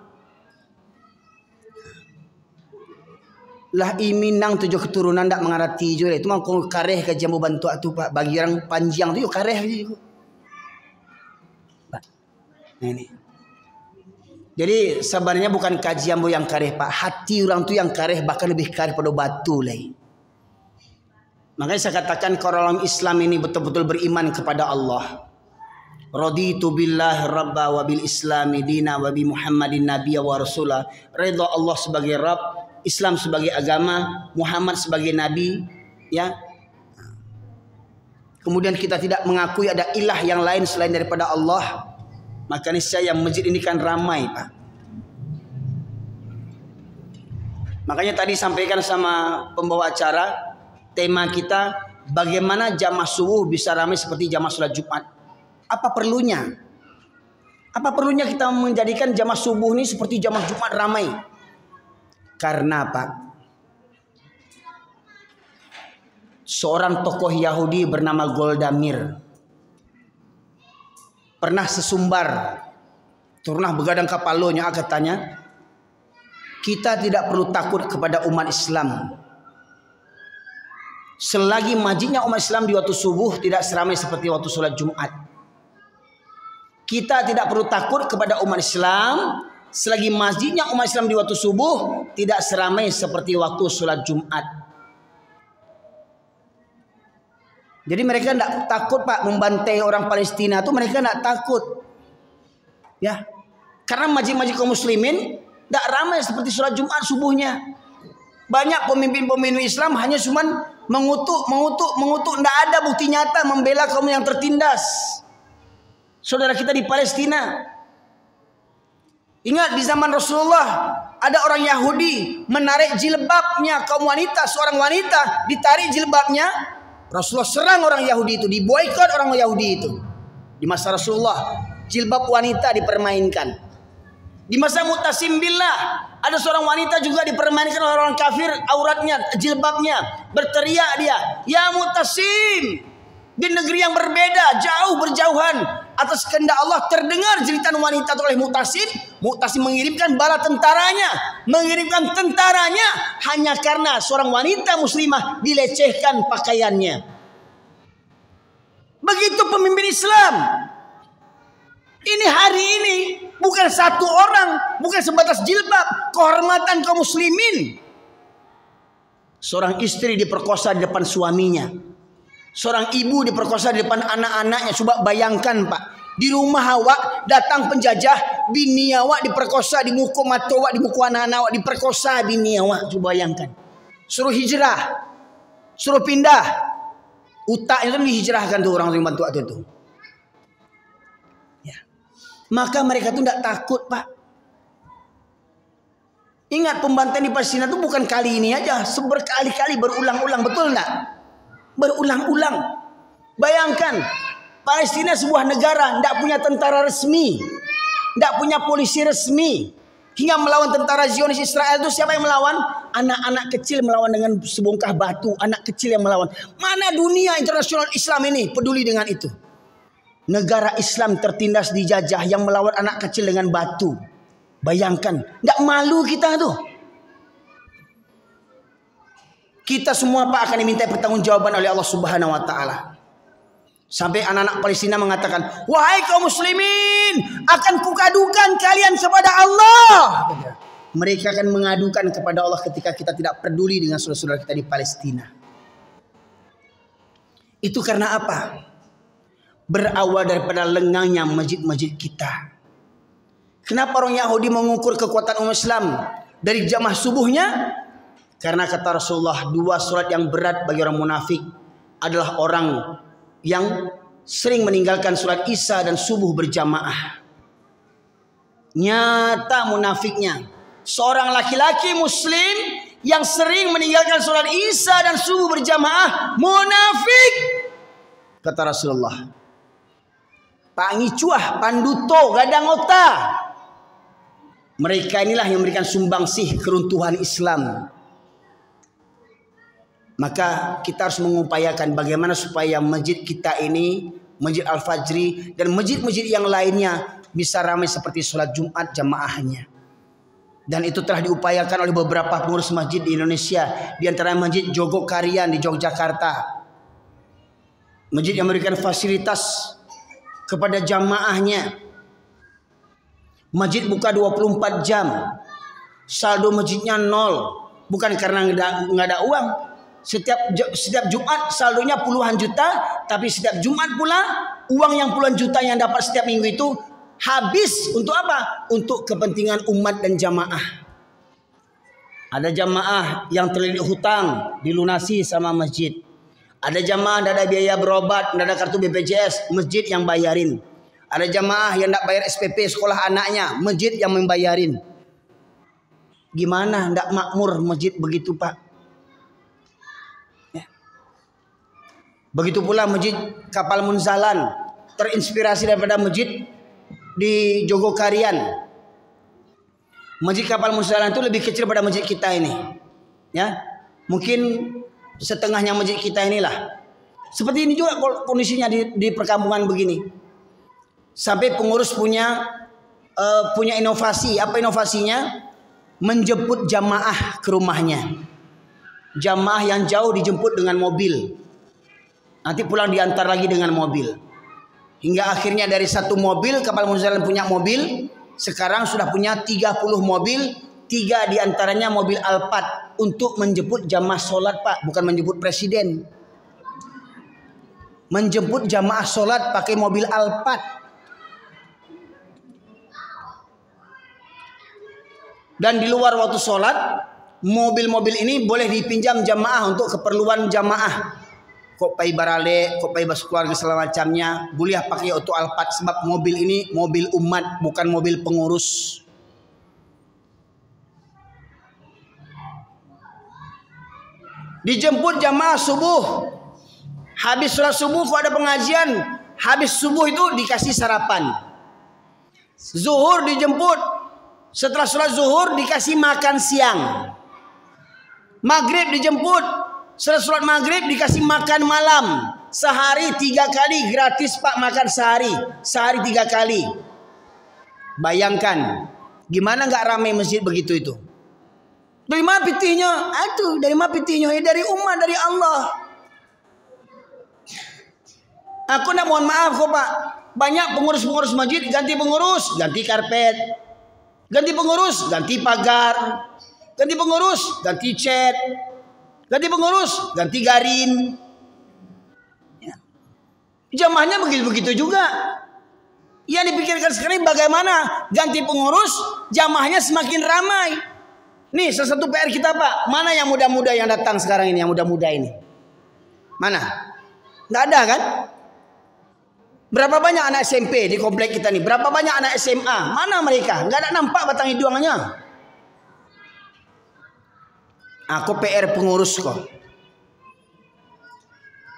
Speaker 2: Lah iminang 7 keturunan tak mengarati juga. Itu mah kau kareh ke jambu bantu tu Pak. Bagi orang panjang tu yo kareh juga. Pak. Nah ini. Jadi sebenarnya bukan kajian yang kareh Pak. Hati orang tu yang kareh, bahkan lebih kareh pada batu lah. Makanya saya katakan kalau orang Islam ini betul-betul beriman kepada Allah. Raditu billahi rabba wa bil islami dina wa bi Muhammadin nabiyya wa rasulah. Ridha Allah sebagai Rabb, Islam sebagai agama, Muhammad sebagai nabi, ya. kemudian kita tidak mengakui ada ilah yang lain selain daripada Allah, maka niscaya masjid ini kan ramai, Pak. Makanya tadi sampaikan sama pembawa acara, tema kita bagaimana jamaah subuh bisa ramai seperti jamaah sholat Jumat. Apa perlunya? Apa perlunya kita menjadikan jamaah subuh ini seperti jamaah Jumat ramai? Karena Pak, seorang tokoh Yahudi bernama Golda Meir pernah sesumbar, turunah begadang kapalonya, katanya, kita tidak perlu takut kepada umat Islam selagi masjidnya umat Islam di waktu subuh tidak seramai seperti waktu sholat Jumat. Kita tidak perlu takut kepada umat Islam selagi masjidnya umat Islam di waktu subuh tidak seramai seperti waktu sholat Jumat. Jadi mereka tidak takut, Pak, membantai orang Palestina itu, mereka tidak takut. Ya. Karena masjid-masjid kaum muslimin tidak ramai seperti sholat Jumat subuhnya. Banyak pemimpin-pemimpin Islam hanya cuman mengutuk. Tidak ada bukti nyata membela kaum yang tertindas. Saudara kita di Palestina. Ingat di zaman Rasulullah ada orang Yahudi menarik jilbabnya kaum wanita, seorang wanita ditarik jilbabnya. Rasulullah serang orang Yahudi itu, diboikot orang Yahudi itu. Di masa Rasulullah jilbab wanita dipermainkan. Di masa Mu'tasim billah ada seorang wanita juga dipermainkan oleh orang kafir, auratnya, jilbabnya. Berteriak dia, "Ya Mu'tasim!" Di negeri yang berbeda, jauh berjauhan, atas kehendak Allah terdengar jeritan wanita oleh Mu'tasim. Mu'tasim mengirimkan bala tentaranya, hanya karena seorang wanita muslimah dilecehkan pakaiannya. Begitu pemimpin Islam. Ini hari ini bukan satu orang, bukan sebatas jilbab, kehormatan kaum muslimin. Seorang istri diperkosa di depan suaminya. Seorang ibu diperkosa di depan anak-anaknya. Coba bayangkan, Pak. Di rumah awak datang penjajah, bini awak diperkosa, dimukul mata awak, dimukul anak-anak awak, diperkosa bini awak. Coba bayangkan. Suruh hijrah, suruh pindah. Utak itu dihijrahkan tuh orang yang bantu itu. Ya. Maka mereka tuh tidak takut, Pak. Ingat, pembantaian di Palestina itu bukan kali ini aja, berkali-kali, berulang-ulang, betul enggak? Berulang-ulang. Bayangkan, Palestina sebuah negara, tidak punya tentara resmi, tidak punya polisi resmi, hingga melawan tentara Zionis Israel itu siapa yang melawan? Anak-anak kecil melawan dengan sebongkah batu, anak kecil yang melawan. Mana dunia internasional Islam ini peduli dengan itu? Negara Islam tertindas dijajah yang melawan anak kecil dengan batu. Bayangkan, tidak malu kita tuh. Kita semua, Pak, akan diminta pertanggungjawaban oleh Allah Subhanahu wa taala. Sampai anak-anak Palestina mengatakan, "Wahai kaum muslimin, akan kukadukan kalian kepada Allah." Mereka akan mengadukan kepada Allah ketika kita tidak peduli dengan saudara-saudara kita di Palestina. Itu karena apa? Berawal daripada lengangnya masjid-masjid kita. Kenapa orang Yahudi mengukur kekuatan umat Islam dari jamaah subuhnya? Karena kata Rasulullah, dua surat yang berat bagi orang munafik adalah orang yang sering meninggalkan surat Isya dan subuh berjamaah. Nyata munafiknya, seorang laki-laki muslim yang sering meninggalkan surat Isya dan subuh berjamaah, munafik. Kata Rasulullah, pangicuah, panduto, gadangota. Mereka inilah yang memberikan sumbangsih keruntuhan Islam. Maka kita harus mengupayakan bagaimana supaya masjid kita ini, Masjid Al-Fajri dan masjid-masjid yang lainnya bisa ramai seperti sholat Jumat jamaahnya. Dan itu telah diupayakan oleh beberapa pengurus masjid di Indonesia. Di antara Masjid Jogokarian di Yogyakarta. Masjid yang memberikan fasilitas kepada jamaahnya. Masjid buka 24 jam. Saldo masjidnya 0. Bukan karena nggak ada uang. Setiap Jumat saldonya puluhan juta, tapi setiap Jumat pula uang yang puluhan juta yang dapat setiap minggu itu habis untuk apa? Untuk kepentingan umat dan jamaah. Ada jamaah yang terlilit hutang dilunasi sama masjid. Ada jamaah tidak ada biaya berobat, tidak ada kartu BPJS, masjid yang bayarin. Ada jamaah yang tidak bayar SPP sekolah anaknya, masjid yang membayarin. Gimana tidak makmur masjid begitu Pak? Ya. Begitu pula masjid Kapal Munzalan, terinspirasi daripada masjid di Jogokarian. Masjid Kapal Munzalan itu lebih kecil pada masjid kita ini. Ya, mungkin setengahnya masjid kita inilah. Seperti ini juga kondisinya di perkampungan begini. Sampai pengurus punya inovasi. Apa inovasinya? Menjemput jamaah ke rumahnya. Jamaah yang jauh dijemput dengan mobil. Nanti pulang diantar lagi dengan mobil. Hingga akhirnya dari satu mobil, Kapal Munzalan punya mobil, sekarang sudah punya 30 mobil, 3 diantaranya mobil Alphard untuk menjemput jamaah sholat Pak, bukan menjemput presiden. Menjemput jamaah sholat pakai mobil Alphard. Dan di luar waktu sholat, mobil-mobil ini boleh dipinjam jamaah untuk keperluan jamaah. Kok pay barale, kok pay bas keluarga segala macamnya, boleh pakai auto Alphard sebab mobil ini mobil umat, bukan mobil pengurus. Dijemput jamaah subuh. Habis sholat subuh kok ada pengajian, habis subuh itu dikasih sarapan. Zuhur dijemput. Setelah sholat zuhur dikasih makan siang. Maghrib dijemput. Setelah sholat maghrib dikasih makan malam. Sehari 3 kali gratis Pak makan sehari. Sehari 3 kali. Bayangkan. Gimana nggak ramai masjid begitu itu? Dari mana pitihnya? Aduh, dari mana pitihnya? Dari umat, dari Allah. Aku nak mohon maaf kok Pak. Banyak pengurus-pengurus masjid ganti pengurus, ganti karpet. Ganti pengurus, ganti pagar. Ganti pengurus, ganti cat. Ganti pengurus, ganti garin. Ya. Jamaahnya begitu-begitu juga. Yang dipikirkan sekarang bagaimana ganti pengurus, jamaahnya semakin ramai. Nih salah satu PR kita Pak. Mana yang muda-muda yang datang sekarang ini, yang muda-muda ini? Mana? Nggak ada kan? Berapa banyak anak SMP di komplek kita nih? Berapa banyak anak SMA? Mana mereka? Nggak ada nampak batang hidungnya. Aku PR pengurus kok.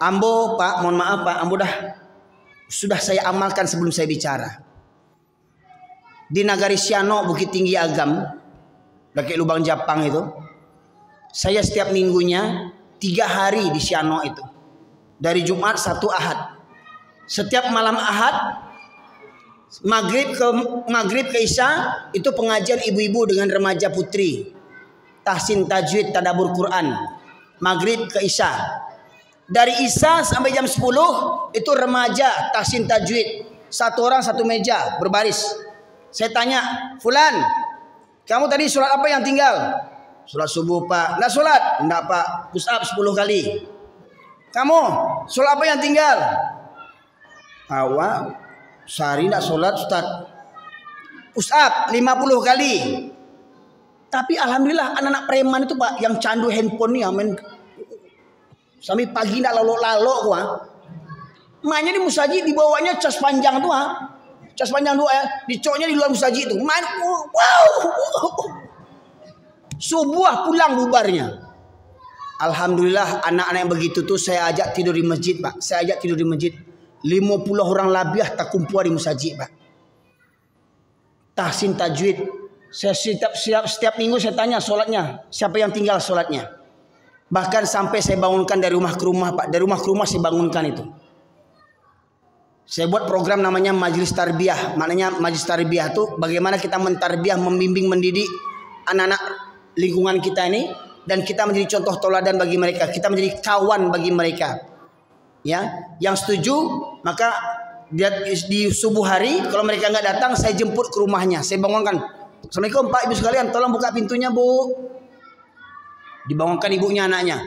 Speaker 2: Ambo Pak, mohon maaf Pak, Ambo sudah saya amalkan sebelum saya bicara. Di Nagari Siano, Bukit Tinggi Agam, dekat Lubang Japang itu, saya setiap minggunya 3 hari di Siano itu. Dari Jumat, Sabtu, Ahad. Setiap malam Ahad, maghrib ke Isya itu pengajian ibu-ibu dengan remaja putri. Tahsin, tajwid, tadabbur Quran. Maghrib ke Isya. Dari Isya sampai jam 10 itu remaja tahsin tajwid. 1 orang 1 meja berbaris. Saya tanya, "Fulan, kamu tadi sholat apa yang tinggal?" "Sholat subuh Pak." "Nggak sholat?" "Nggak Pak." "Push up 10 kali." "Kamu sholat apa yang tinggal?" "Awak sehari nggak sholat Ustaz." "Push up 50 kali." Tapi alhamdulillah anak-anak preman itu Pak yang candu handphone nih amen. Sampai pagi ndak lalok-lalok gua. Mainnya di musaji dibawanya cas panjang tuh Cas panjang dua ya, dicoknya di luar musaji itu. Main wow. Subuh pulang bubarnya. Alhamdulillah anak-anak yang begitu tuh saya ajak tidur di masjid, Pak. Saya ajak tidur di masjid. 50 orang labiah tak kumpul di musaji, Pak. Tahsin tajwid. Saya setiap minggu saya tanya sholatnya, siapa yang tinggal sholatnya. Bahkan sampai saya bangunkan dari rumah ke rumah Pak. Dari rumah ke rumah saya bangunkan itu. Saya buat program namanya Majelis Tarbiyah. Maknanya Majelis Tarbiyah itu bagaimana kita mentarbiyah, membimbing, mendidik anak-anak lingkungan kita ini. Dan kita menjadi contoh teladan bagi mereka. Kita menjadi kawan bagi mereka. Ya, yang setuju maka di subuh hari kalau mereka nggak datang saya jemput ke rumahnya. Saya bangunkan. "Assalamualaikum Pak Ibu sekalian, tolong buka pintunya Bu." Dibangunkan ibunya anaknya.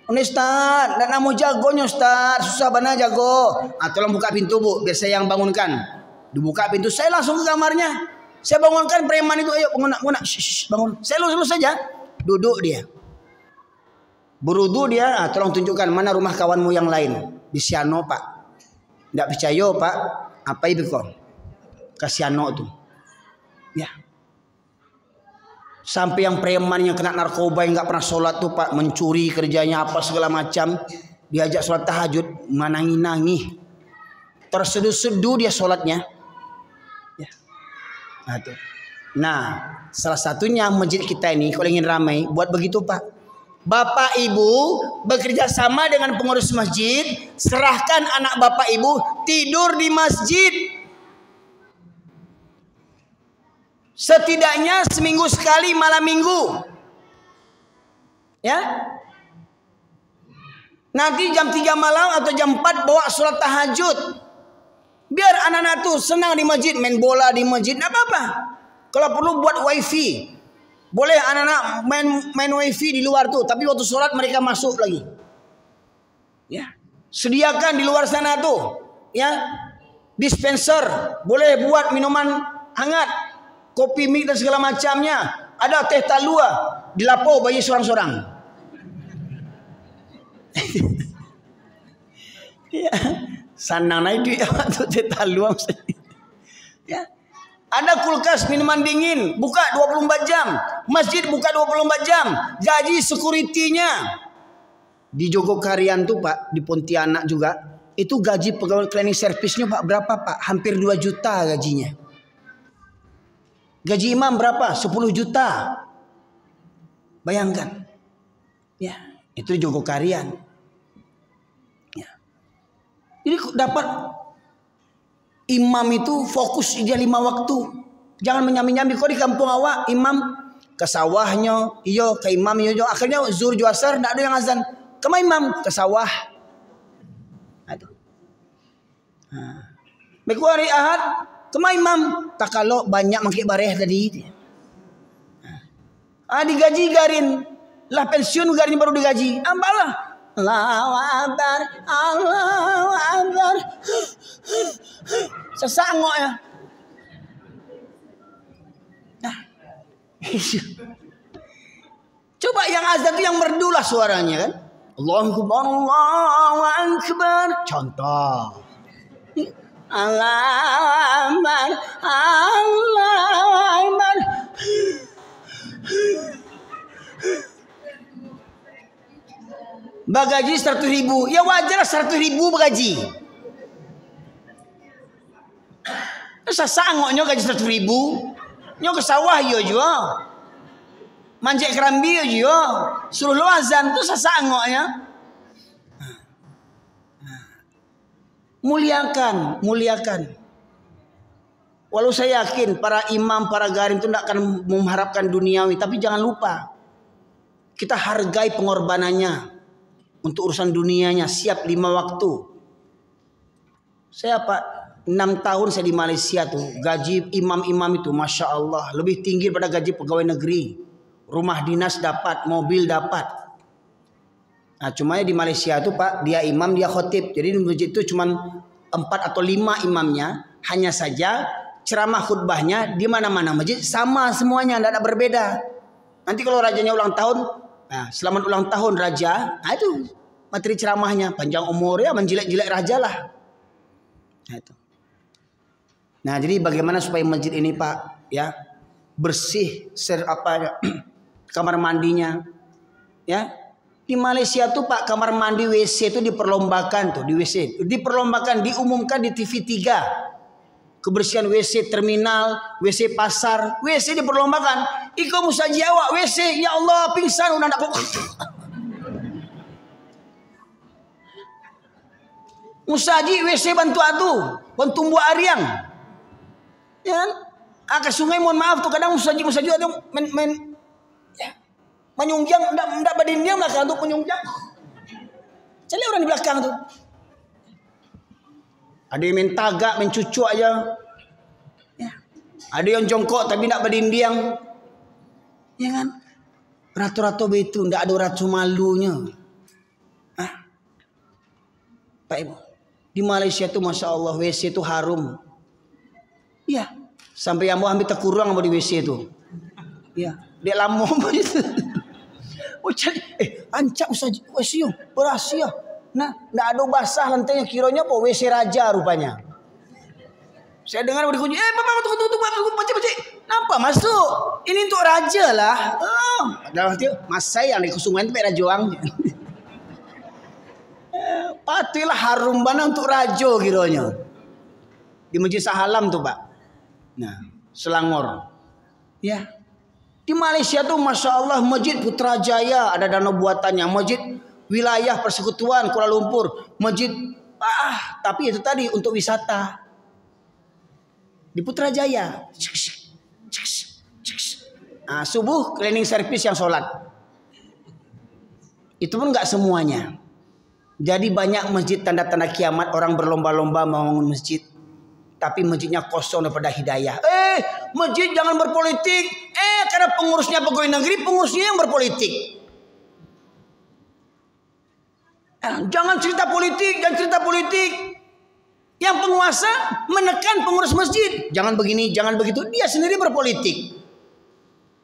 Speaker 2: "Ini Ustaz, nak mau jagonya Ustaz, susah bana jago." "Tolong buka pintu Bu, biar saya yang bangunkan." Dibuka pintu, saya langsung ke kamarnya. Saya bangunkan preman itu, "Ayo bangun, bangun. Bangun." Saya lulus saja, duduk dia. Berudu dia, tolong tunjukkan mana rumah kawanmu yang lain. Di Siano Pak. Tidak percaya Pak. Apa itu kok? Ke Siano tuh. Ya. Sampai yang preman yang kena narkoba yang nggak pernah sholat tuh Pak, mencuri kerjanya apa segala macam, diajak sholat tahajud, menangi-nangi, terseduh-seduh dia sholatnya. Ya. Nah, salah satunya masjid kita ini kalau ingin ramai, buat begitu Pak. Bapak Ibu bekerja sama dengan pengurus masjid, serahkan anak Bapak Ibu tidur di masjid. Setidaknya seminggu sekali malam minggu. Ya. Nanti jam 3 malam atau jam 4 bawa sholat tahajud. Biar anak-anak tuh senang di masjid, main bola di masjid, enggak apa-apa. Kalau perlu buat wifi. Boleh anak-anak main wifi di luar tuh, tapi waktu sholat mereka masuk lagi. Ya. Sediakan di luar sana tuh, ya. Dispenser, boleh buat minuman hangat. Kopi mik dan segala macamnya. Ada teh talua. Dilapau bagi seorang-seorang. Ya. Sanang naik duit untuk teh talua. Ya. Ada kulkas minuman dingin. Buka 24 jam. Masjid buka 24 jam. Gaji security-nya. Di Jogokarian tuh Pak. Di Pontianak juga. Itu gaji pegawai cleaning service-nya Pak. Berapa Pak? Hampir 2 juta gajinya. Gaji imam berapa? 10 juta. Bayangkan. Ya, itu Jogokarian. Ya. Jadi dapat imam itu fokus dia 5 waktu. Jangan menyambi-nyambi kok di kampung awak imam ke sawahnya, iyo ke imam iyo. Akhirnya zuhur ju asar enggak ada yang azan. Kemana imam? Ke sawah. Aduh. Nah. Beku hari Ahad kemana imam? Tak kalau banyak mangkik bareh tadi. Digaji garin. Lah pensiun garin baru digaji. Ambalah. Allahu Akbar. Allahu Akbar. Sesangok ya. Nah. Coba yang azan itu yang merdulah suaranya kan. Allahu Akbar. Allahu Akbar. Contoh. Allah Akbar, Allah Akbar. Bagaji 100.000, ya wajar 100.000 bagaji. Saya sangoknya gaji 100.000, nyo ke sawah yo juga, manjek kerambi yo juga, suruh lo azan tuh saya sangoknya. Muliakan, muliakan. Walau saya yakin para imam, para garin itu tidak akan mengharapkan duniawi, tapi jangan lupa kita hargai pengorbanannya untuk urusan dunianya, siap 5 waktu. Saya Pak 6 tahun saya di Malaysia tuh, gaji imam-imam itu Masya Allah lebih tinggi pada gaji pegawai negeri. Rumah dinas dapat, mobil dapat. Nah, cuma di Malaysia itu Pak, dia imam, dia khotib. Jadi di masjid itu cuma 4 atau 5 imamnya. Hanya saja ceramah khutbahnya di mana-mana masjid sama semuanya, tidak ada berbeda. Nanti kalau rajanya ulang tahun, nah, selamat ulang tahun raja. Nah, itu materi ceramahnya, panjang umur ya, menjilat-jilat raja lah. Nah, itu. Nah, jadi bagaimana supaya masjid ini Pak, ya, bersih, kamar mandinya, ya. Di Malaysia tuh Pak kamar mandi WC itu diperlombakan tuh di WC. Diperlombakan, diumumkan di TV 3. Kebersihan WC terminal, WC pasar, WC diperlombakan. Iko musaji awak WC, ya Allah pingsan udah nak kok. Musaji WC bantu atu, bantu buat ariang. Ya kan? Ke sungai mohon maaf tuh kadang musaji ada main menyungjang, enggak badin dia belakang untuk menyungjang. Cari orang di belakang tuh. Ada yang main tagak, main cucuk aja. Ya. Ada yang jongkok tapi enggak badin diang. Ya kan? Ratu-ratu begitu, enggak ada ratu malunya. Pak Ibu. Di Malaysia tuh Masya Allah WC itu harum. Iya. Sampai yang mau ambil terkurang di WC itu. Iya. Dia lama itu. Oh cari, ancak usah WC berhasil. Nah, nggak ada basah lantainya, kiranya apa WC raja rupanya. Saya dengar dikunci, bapak tunggu, baca. Nampak masuk? Ini untuk raja lah. Oh, dalam hati, mas saya yang di Kusungan itu raja wang. Patilah harum mana untuk raja kiranya. Di Masjid Sahalam tuh Pak. Nah, Selangor. Ya. Di Malaysia tuh Masya Allah Masjid Putrajaya ada danau buatannya. Masjid Wilayah Persekutuan Kuala Lumpur. Masjid tapi itu tadi untuk wisata. Di Putrajaya. Nah, subuh cleaning service yang sholat. Itu pun nggak semuanya. Jadi banyak masjid tanda-tanda kiamat, orang berlomba-lomba membangun masjid. Tapi masjidnya kosong daripada hidayah. Masjid jangan berpolitik. Karena pengurusnya pegawai negeri, pengurusnya yang berpolitik. Jangan cerita politik. Yang penguasa menekan pengurus masjid. Jangan begini, jangan begitu. Dia sendiri berpolitik.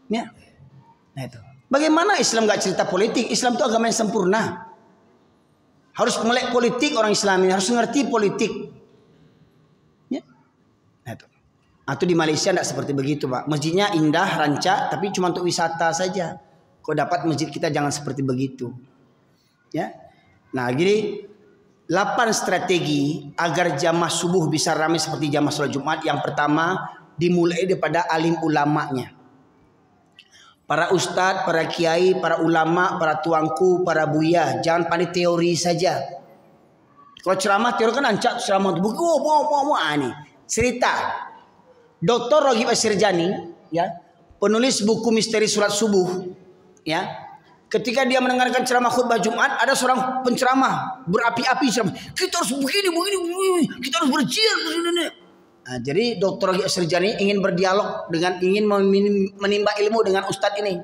Speaker 2: Ya. Nah itu. Bagaimana Islam gak cerita politik? Islam itu agama yang sempurna. Harus melek politik orang Islam ini. Harus ngerti politik. Ya. Nah itu. Atau di Malaysia tidak seperti begitu Pak. Masjidnya indah, rancak. Tapi cuma untuk wisata saja. Kau dapat masjid kita jangan seperti begitu. Ya. Nah jadi 8 strategi agar jamaah subuh bisa ramai seperti jamaah sholat Jumat. Yang pertama dimulai daripada alim ulamanya. Para ustadz, para kiai, para ulama, para tuanku, para buya. Jangan pandai teori saja. Kalau ceramah teori kan ancak ceramah itu buku ini cerita. Dr. Roghib Asirjani, ya, penulis buku Misteri Sholat Subuh, ya. Ketika dia mendengarkan ceramah khutbah Jumat, ada seorang penceramah berapi-api ceramah. Kita harus begini, kita harus berjihad. Nah, jadi Dr. Roghib Asirjani ingin berdialog ingin menimba ilmu dengan ustadz ini.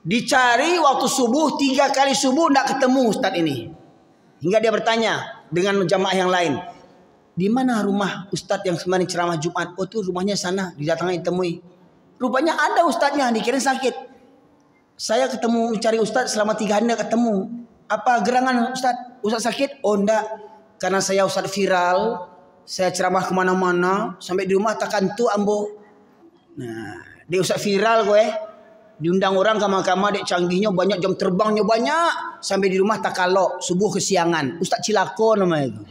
Speaker 2: Dicari waktu subuh 3 kali subuh tidak ketemu ustadz ini. Hingga dia bertanya dengan jamaah yang lain, di mana rumah ustadz yang kemarin ceramah Jumat? Oh tuh rumahnya sana, didatangi ditemui. Rupanya ada ustadznya, dikira sakit. Saya ketemu mencari ustadz selama 3 hari tidak ketemu. Apa gerangan ustadz? Ustadz sakit? Oh enggak, karena saya ustadz viral. Saya ceramah kemana-mana, sampai di rumah takkan tu ambo. Nah, dia ustadz viral gue. Diundang orang kama-kama, dek canggihnya banyak, jam terbangnya banyak. Sampai di rumah tak kalok, subuh kesiangan. Ustadz Cilako namanya itu.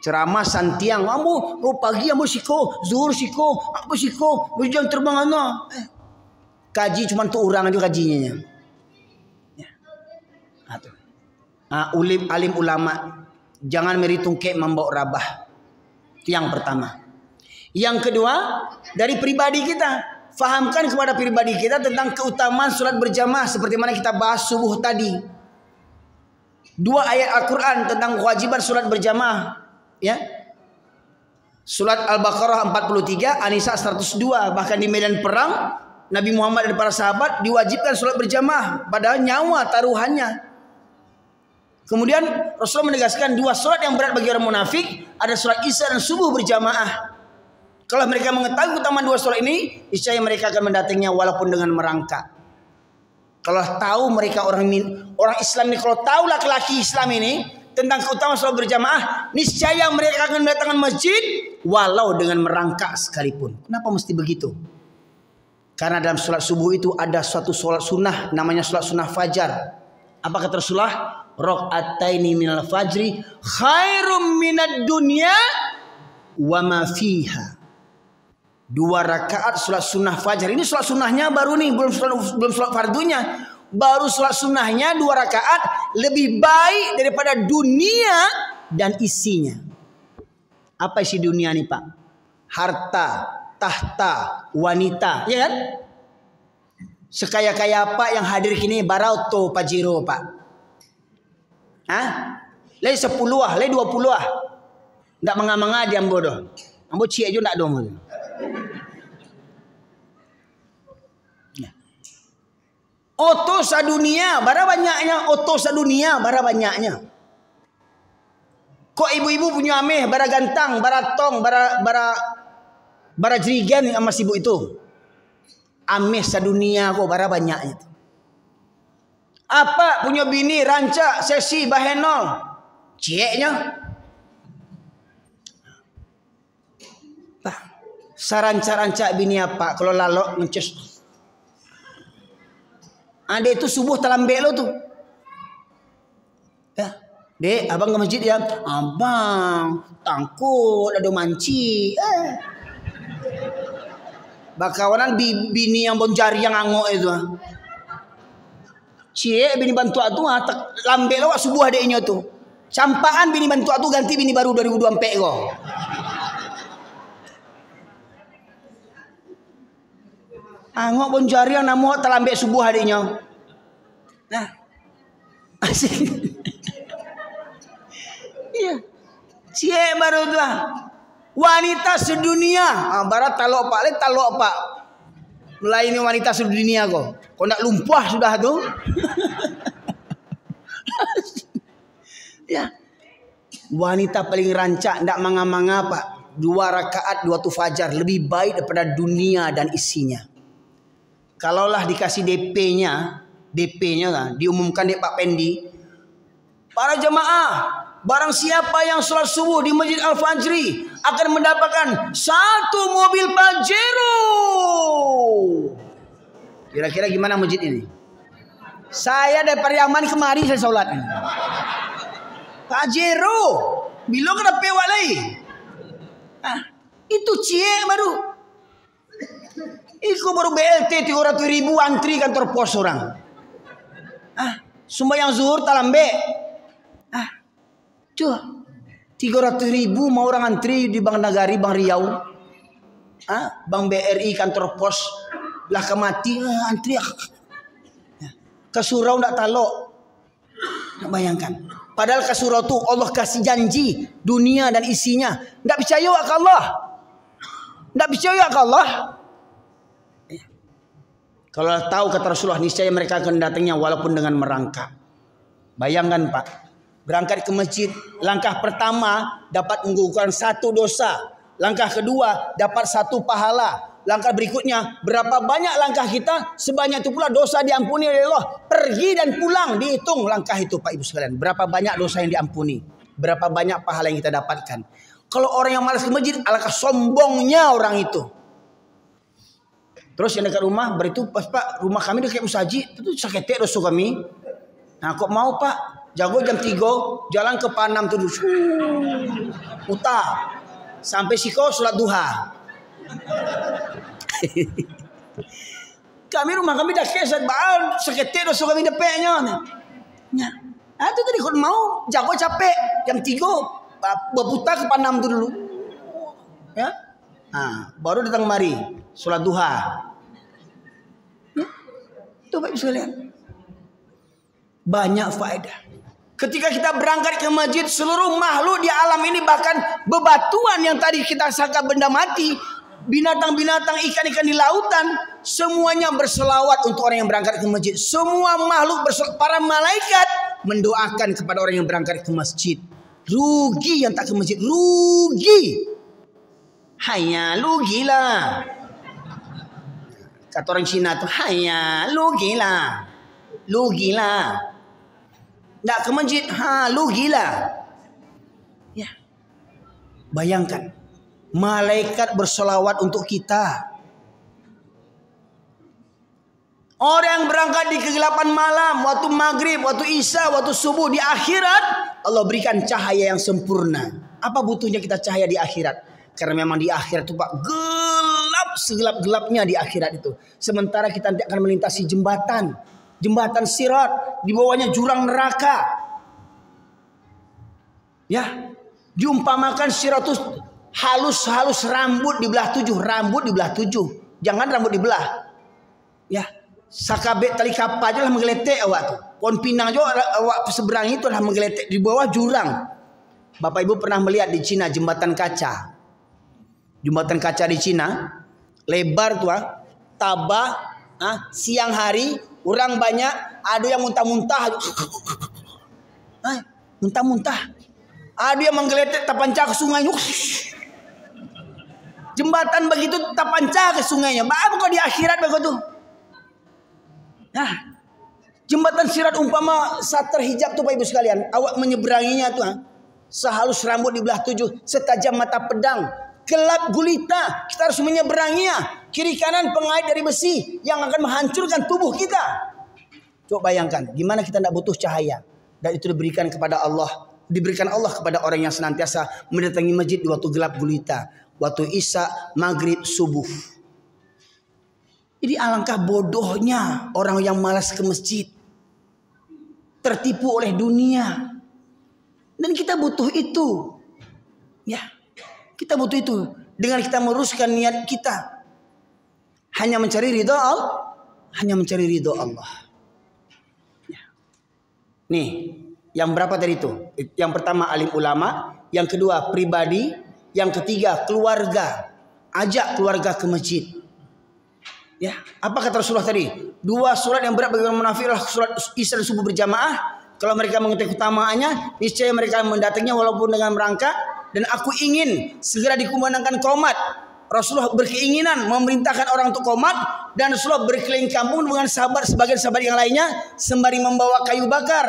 Speaker 2: Ceramah santiang, ambo, pagi ambo siko, zuhur siko, apa siko, jam terbang ana. Kaji cuma tu orang aja kajinya. Ya. Alim ulama, jangan meritungke membawa rabah. Itu yang pertama. Yang kedua, dari pribadi kita, fahamkan kepada pribadi kita tentang keutamaan sholat berjamaah seperti mana kita bahas subuh tadi. 2 ayat Al-Quran tentang kewajiban sholat berjamaah. Ya, Surat Al-Baqarah 43, An-Nisa 102. Bahkan di medan perang Nabi Muhammad dan para sahabat diwajibkan sholat berjamaah, padahal nyawa taruhannya. Kemudian Rasulullah menegaskan 2 sholat yang berat bagi orang munafik, ada sholat Isya dan subuh berjamaah. Kalau mereka mengetahui keutamaan 2 sholat ini, niscaya mereka akan mendatanginya walaupun dengan merangkak. Kalau tahu mereka orang Islam ini, kalau tahu laki-laki Islam ini tentang keutamaan sholat berjamaah, niscaya mereka akan mendatangkan masjid walau dengan merangkak sekalipun. Kenapa mesti begitu? Karena dalam sholat subuh itu ada suatu sholat sunnah, namanya sholat sunnah fajar. Apa kata Rasulullah? Raq'ataini minal fajri khairum minad dunya wa ma fiha. 2 rakaat sholat sunnah fajar. Ini sholat sunnahnya baru nih, belum sholat fardunya. Baru sholat sunnahnya 2 rakaat lebih baik daripada dunia dan isinya. Apa isi dunia nih Pak? Harta, tahta, wanita, ya kan? Sekaya-kaya apa yang hadir kini barauto pajiro Pak? Le 10 le 20 ndak manga-manga dia bodoh. Ambo cie juga ndak dong. Oto sadunia, bara banyaknya. Oto sadunia, bara banyaknya. Kok ibu-ibu punya ameh, bara gantang, bara tong, bara jerigen sama si ibu itu. Amis sedunia kok bara banyaknya tuh. Apa punya bini rancak sesi bahenol. Cieknya. Pak, saranca-ranca bini apa kalau lalok ngecus. Ada itu subuh terlambat lo tuh. Ya, dek, abang ke masjid ya. Abang, tangkut ada manci. Bakawanan bini yang boncari yang angok itu. Cie bini bantu atu lambe lo subuh adeknya tuh. Campaan bini bantu atu ganti bini baru 2024 kok. Angok boncari yang namu terlambe subuh adeknya. Nah. Asik. Iya. Cie baru tuh. Wanita sedunia. Barat talok pak, le talok pak. Mulai ini wanita sedunia kok. Kau nak lumpah sudah tuh. Ya. Wanita paling rancak ndak manga-manga pak. 2 rakaat 2 waktu fajar lebih baik daripada dunia dan isinya. Kalaulah dikasih DP-nya kan diumumkan di Pak Pendi. Para jemaah, barang siapa yang sholat subuh di Masjid Al-Fajri akan mendapatkan 1 mobil Pajero. Kira-kira gimana masjid ini? Saya dari Pariaman kemari saya sholat ini. Pajero, bilo kena pewak lagi. Itu cie baru. Iku baru BLT 300.000 antri kantor pos orang. Sembahyang zuhur talambe. Tuh 300.000 mau orang antri di Bank Nagari, Bank Riau. Bank BRI kantor pos lah kemati antri. Ke surau ndak talok. Bayangkan. Padahal ke surau tuh Allah kasih janji dunia dan isinya. Ndak percaya ke Allah. Ndak percaya ke Allah. Kalau tahu kata Rasulullah niscaya mereka akan datangnya walaupun dengan merangkak. Bayangkan Pak, berangkat ke masjid, langkah pertama dapat menggugurkan 1 dosa, langkah kedua dapat 1 pahala, langkah berikutnya berapa banyak langkah kita sebanyak itu pula dosa diampuni oleh Allah. Pergi dan pulang dihitung langkah itu Pak Ibu sekalian, berapa banyak dosa yang diampuni, berapa banyak pahala yang kita dapatkan. Kalau orang yang malas ke masjid, alangkah sombongnya orang itu. Terus yang dekat rumah beritu pas Pak, rumah kami dekat Usaji, itu saketek dosa kami. Nah, kok mau Pak? Jago jam 3 jalan ke Panam terus. Uta sampai siko sholat duha. Rumah kami dah keset bal saketek dosa kami depeknya. Nah, itu tadi kau mau jago capek jam 3 berputar ke Panam dulu. Ya? Baru datang mari sholat duha. Itu Bapak Ibu sekalian. Banyak faedah. Ketika kita berangkat ke masjid, seluruh makhluk di alam ini, bahkan bebatuan yang tadi kita sangka benda mati, binatang-binatang, ikan-ikan di lautan, semuanya berselawat untuk orang yang berangkat ke masjid. Semua makhluk para malaikat mendoakan kepada orang yang berangkat ke masjid. Rugi yang tak ke masjid, rugi. Hanya lugilah. Kata orang Cina tu, hanya lugilah. Lugilah. Tak ke masjid, lugilah. Ya. Bayangkan, malaikat bersolawat untuk kita. Orang yang berangkat di kegelapan malam, waktu maghrib, waktu isya, waktu subuh, di akhirat Allah berikan cahaya yang sempurna. Apa butuhnya kita cahaya di akhirat? Karena memang di akhirat itu Pak, gelap segelap-gelapnya di akhirat itu. Sementara kita nanti akan melintasi jembatan sirat, di bawahnya jurang neraka. Ya, diumpamakan sirat itu halus-halus rambut dibelah 7, jangan rambut dibelah. Ya, sakabek tali kapal aja lah menggeletek awak tu. Pohon pinang juga awak seberang itu lah menggeletek di bawah jurang. Bapak Ibu pernah melihat di Cina jembatan kaca? Jembatan kaca di Cina lebar tuh, tabah, siang hari orang banyak, ada yang muntah-muntah, muntah-muntah, ada yang menggeletek terpancar ke sungai. Jembatan begitu terpancar ke sungainya. Apa kau di akhirat begitu? Nah, jembatan Sirat umpama saat terhijab tuh Pak Ibu sekalian, awak menyeberanginya tuh sehalus rambut di belah 7, setajam mata pedang, gelap gulita, kita harus menyeberanginya. Kiri kanan pengait dari besi yang akan menghancurkan tubuh kita. Coba bayangkan, gimana kita tidak butuh cahaya, dan itu diberikan kepada Allah, diberikan Allah kepada orang yang senantiasa mendatangi masjid di waktu gelap gulita, waktu isya, maghrib, subuh. Jadi alangkah bodohnya orang yang malas ke masjid, tertipu oleh dunia. Dan kita butuh itu. Ya, kita butuh itu. Dengan kita meruskan niat kita hanya mencari ridho Allah, hanya mencari ridho Allah. Ya. Nih, yang berapa tadi itu? Yang pertama alim ulama, yang kedua pribadi, yang ketiga keluarga. Ajak keluarga ke masjid. Ya, apa kata Rasulullah tadi? 2 surat yang berat bagi orang munafik adalah surat isya dan subuh berjamaah. Kalau mereka mengetahui keutamaannya, niscaya mereka mendatanginya walaupun dengan merangkak. Dan aku ingin segera dikumandangkan qomat. Rasulullah berkeinginan memerintahkan orang untuk qomat, dan Rasulullah berkeliling kampung dengan sahabat sebagian sahabat yang lainnya sembari membawa kayu bakar.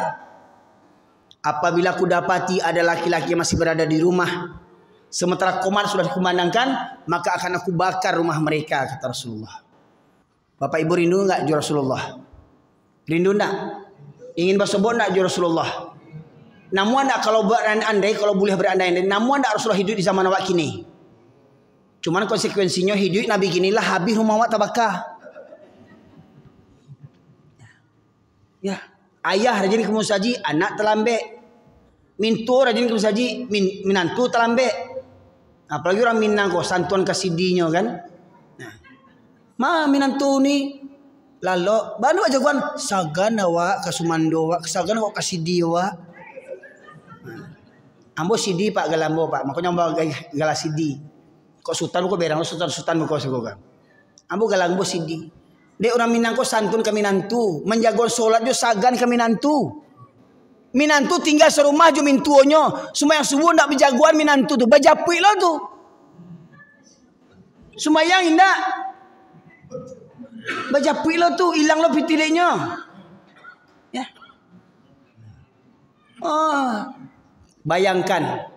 Speaker 2: Apabila aku dapati ada laki-laki yang masih berada di rumah sementara qomat sudah dikumandangkan, maka akan aku bakar rumah mereka, kata Rasulullah. Bapak Ibu rindu enggak ju Rasulullah? Rindu enggak? Ingin bersobot enggak ju Rasulullah? Namun enggak kalau berandai, kalau boleh berandai, namun enggak Rasulullah hidup di zaman awak kini. Cuman konsekuensinya hidup Nabi kini lah habis rumah awak tabakah. Ya, ayah rajin ke musaji, anak terlambat. Mintu rajin ke musaji, minantu terlambat. Apalagi orang Minang kok santuan kasidinya kan. Ma minantu ni lalu bantu aja guan sagan awak kasumando awak sagan awak kasidi awak. Ambo sidi Pak galambo Pak, makanya ambo gala sidi. Kok sultan kok berang sultan kok sekokan. Ambo galambo sidi. Dek orang Minang kok santun ke minantu, menjaga salat jo sagan ke minantu. Minantu tinggal serumah jo mintuonyo, semua yang subuh ndak berjagoan minantu tu, bajapui lo tu. Sumayang indak. Bajapui lo tu, hilang lo pitilenya. Ya. Oh. Bayangkan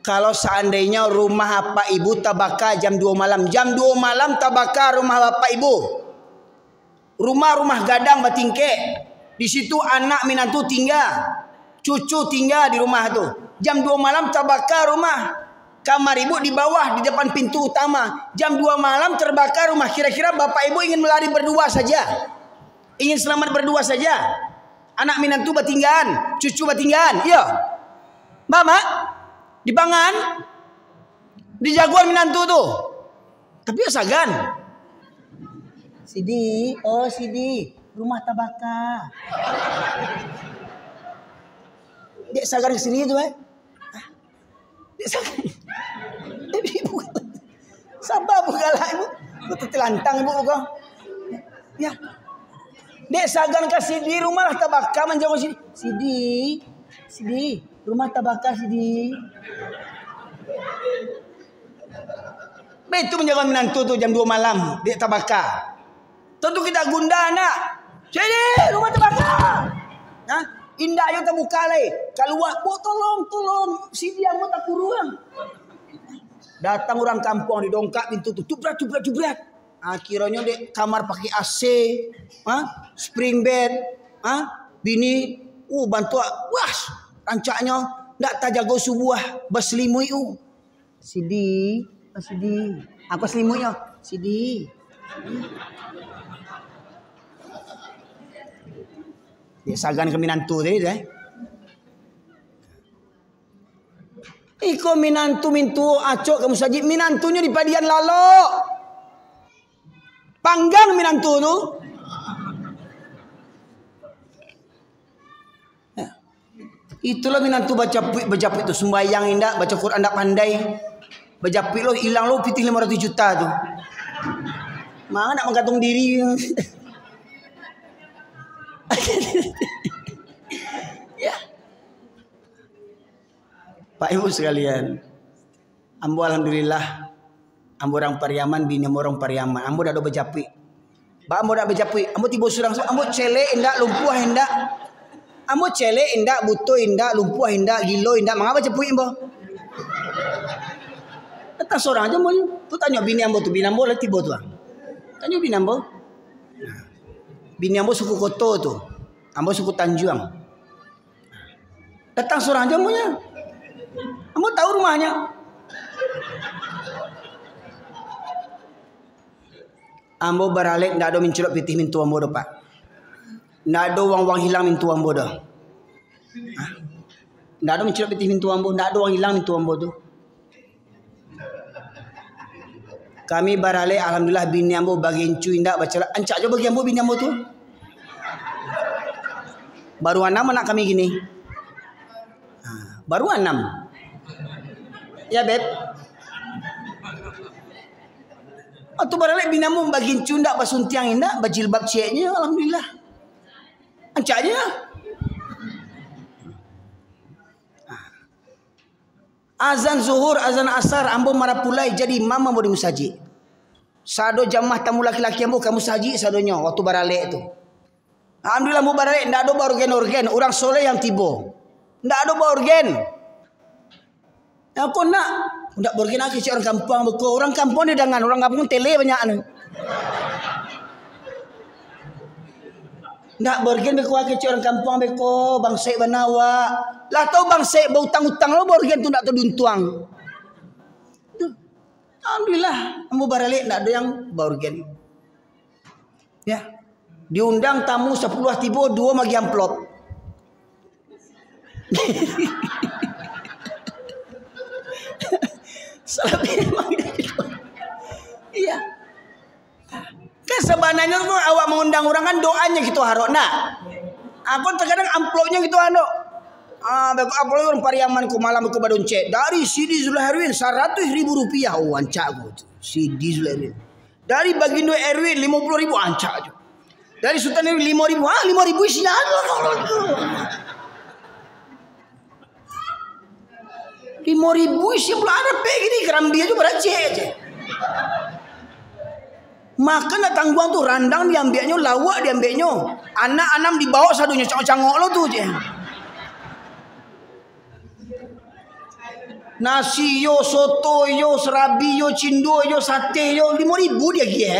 Speaker 2: kalau seandainya rumah bapak ibu tabaka jam 2 malam. Jam 2 malam tabaka rumah bapak ibu. Rumah gadang batingke. Di situ anak minantu tinggal. Cucu tinggal di rumah tu. Jam 2 malam tabaka rumah. Kamar ibu di bawah di depan pintu utama. Jam 2 malam terbakar rumah. Kira-kira bapak ibu ingin melari berdua saja. Ingin selamat berdua saja. Anak minantu batinggan. Cucu batinggan. Iya. Mama dibangan di jagoan minantu tuh. Tapi ya sagan. Sidi, oh Sidi, rumah tabaka. Dek sagan ke sini tuh Dek sagan. Ibu. Sabar bukalah ibu. Itu telantang ibu kok. Ya. Dek sagan ke Sidi rumah tabaka menjaga sini. Sidi. Rumah tabaka Sidi. Itu menjaga menantu tuh jam 2 malam di tabaka. Tentu kita gundah anak. Sidi, rumah tabaka. Nah, indah ayo terbuka lagi. Keluar, tolong Sidi amu tak kurang. Datang orang kampung didongkak pintu tuh. Jubrat. Akhirnya di kamar pakai AC, spring bed, bini, bantu, wah. Rancaknya ndak tajago subuh baslimui Sidi. Apa selimunya? Sidi. Dia sagan ke minantu tadi deh. Iko minantu mintu acok kamu saji minantunya di padian lalo. Panggang minantu tu. Itulah minantu bajapui itu sembayang indak, baca Quran indak pandai. Bajapui lo hilang lo pitih 500 juta tu. Mana nak menggantung diri. Ya. Pak Ibu sekalian, ambo alhamdulillah Ambo orang Pariaman, bini ambo orang Pariaman. Ambo dah do berjapui. Ba ambo dah berjapui. Ambo tibo surang. Ambo cele indak, lumpuh indak. Ambo cele indak, buto indak, lumpuh indak, gilo indak. Mangapa japui ambo? Datang seorang aja ambo. Tu tanya bini ambo tu. Bini ambo lah tibo tu. Tanya bini ambo. Bini ambo suku Koto tu. Ambo suku Tanjuang. Datang seorang aja ambo nya. Ambo tahu rumahnya. Ambo baralik ndak ada mencelok pitih mintu ambo do pak. Ndak ada wang hilang mintu ambo do. Ndak ada mencelok pitih mintu ambo, ndak ada wang hilang mintu ambo tu. Kami baralik alhamdulillah bini ambo bagi encu ndak baca ancak jo bagi ambo bini ambo tu. Baru 6 anak kami gini. Baru 6. Ya beb. Atau baralik binamu bagi cundak basuntiang indak bajilbab cieknya alhamdulillah. Ancaknya. Azan zuhur, azan asar ambo marapulai jadi imam ambo di musajid. Sado jamaah tamu laki-laki ambo kamu musajid sadonya waktu baralik tu. Alhamdulillah ambo baralik ndak ada organ-organ orang soleh yang tibo. Ndak ada organ. Aku nak ndak bergen aku orang kampung beko. Orang kampung ni dengan orang kampung tele banyak anu. Ndak bergen beko aku orang kampung beko bangsa banawa. Lah tahu bangsa bau utang-utang lo bergen tu ndak terduntuang. Alhamdulillah ambo baralik ndak ada yang bergen. Ya. Diundang tamu 10 tibo 2 bagi amplop. Iya. Kan sebenarnya tuh awak mengundang orang kan doanya gitu harok nak. Aku terkadang amplopnya gitu anu. Amplop orang Pariaman ku malam ke Badunce dari Sidi Zulairin 100.000 rupiah ancak aku. Sidi Zulairin. Dari Bagindo Erwin 50.000 ancak aja. Dari Sultan Erwin 5.000. 5.000 isinya. Rp5.000 isi pula ada gini kerambi aja beraceh aja. Makan nak tangguang tu randang diambilnya, lawak diambilnya, anak-anak dibawa sadunya cangok-cangok lo tu je. Nasi yo, soto yo, serabi yo, cindo yo, sate yo, 5.000 dia gye.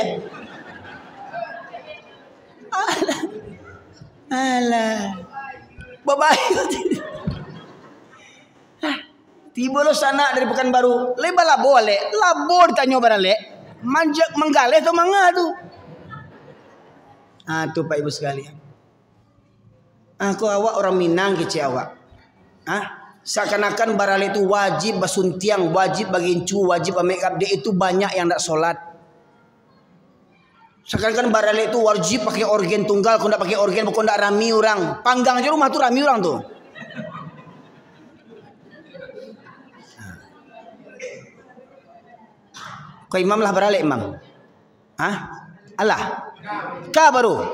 Speaker 2: Alah. Bye-bye. Tiba lo sana dari Pekanbaru, lebar labo ale, labo ditanya barale, manjak menggaleh atau manga tu. Tu Pak Ibu sekalian. Aku awak orang Minang kece awak. Seakan-akan barale itu wajib basuntiang, wajib bagi incu, wajib make up dia itu banyak yang tak solat. Seakan-akan barale itu wajib pakai organ tunggal, kau tak pakai organ, kau tak rami orang. Panggang aja rumah tu rami orang tu. Kau imam lah baralik imam. Alah. Kau baru.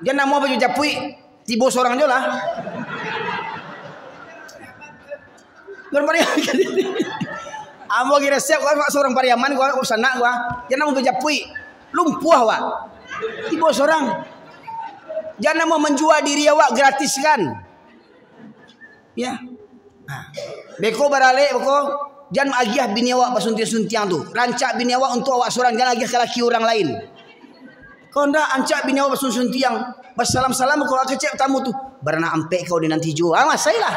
Speaker 2: Dia nak mau baju japui. Tibo seorang je lah. Orang Pariaman. Amo kira siap kau seorang Pariaman kau sana kau. Dia nak mau baju japui. Lumpuh awak. Tibo seorang. Jangan mau menjual diri awak gratis kan. Ya. Beko baralik beko. Jangan agiah bini awak pasuntiang-suntiang tu. Rancak bini awak untuk awak seorang. Jangan agiah ke laki orang lain. Kau ndak ancak bini awak pasuntiang. Bersalam-salam kau kecek tamu tu. Barana ampek kau di nanti jual. Masai lah.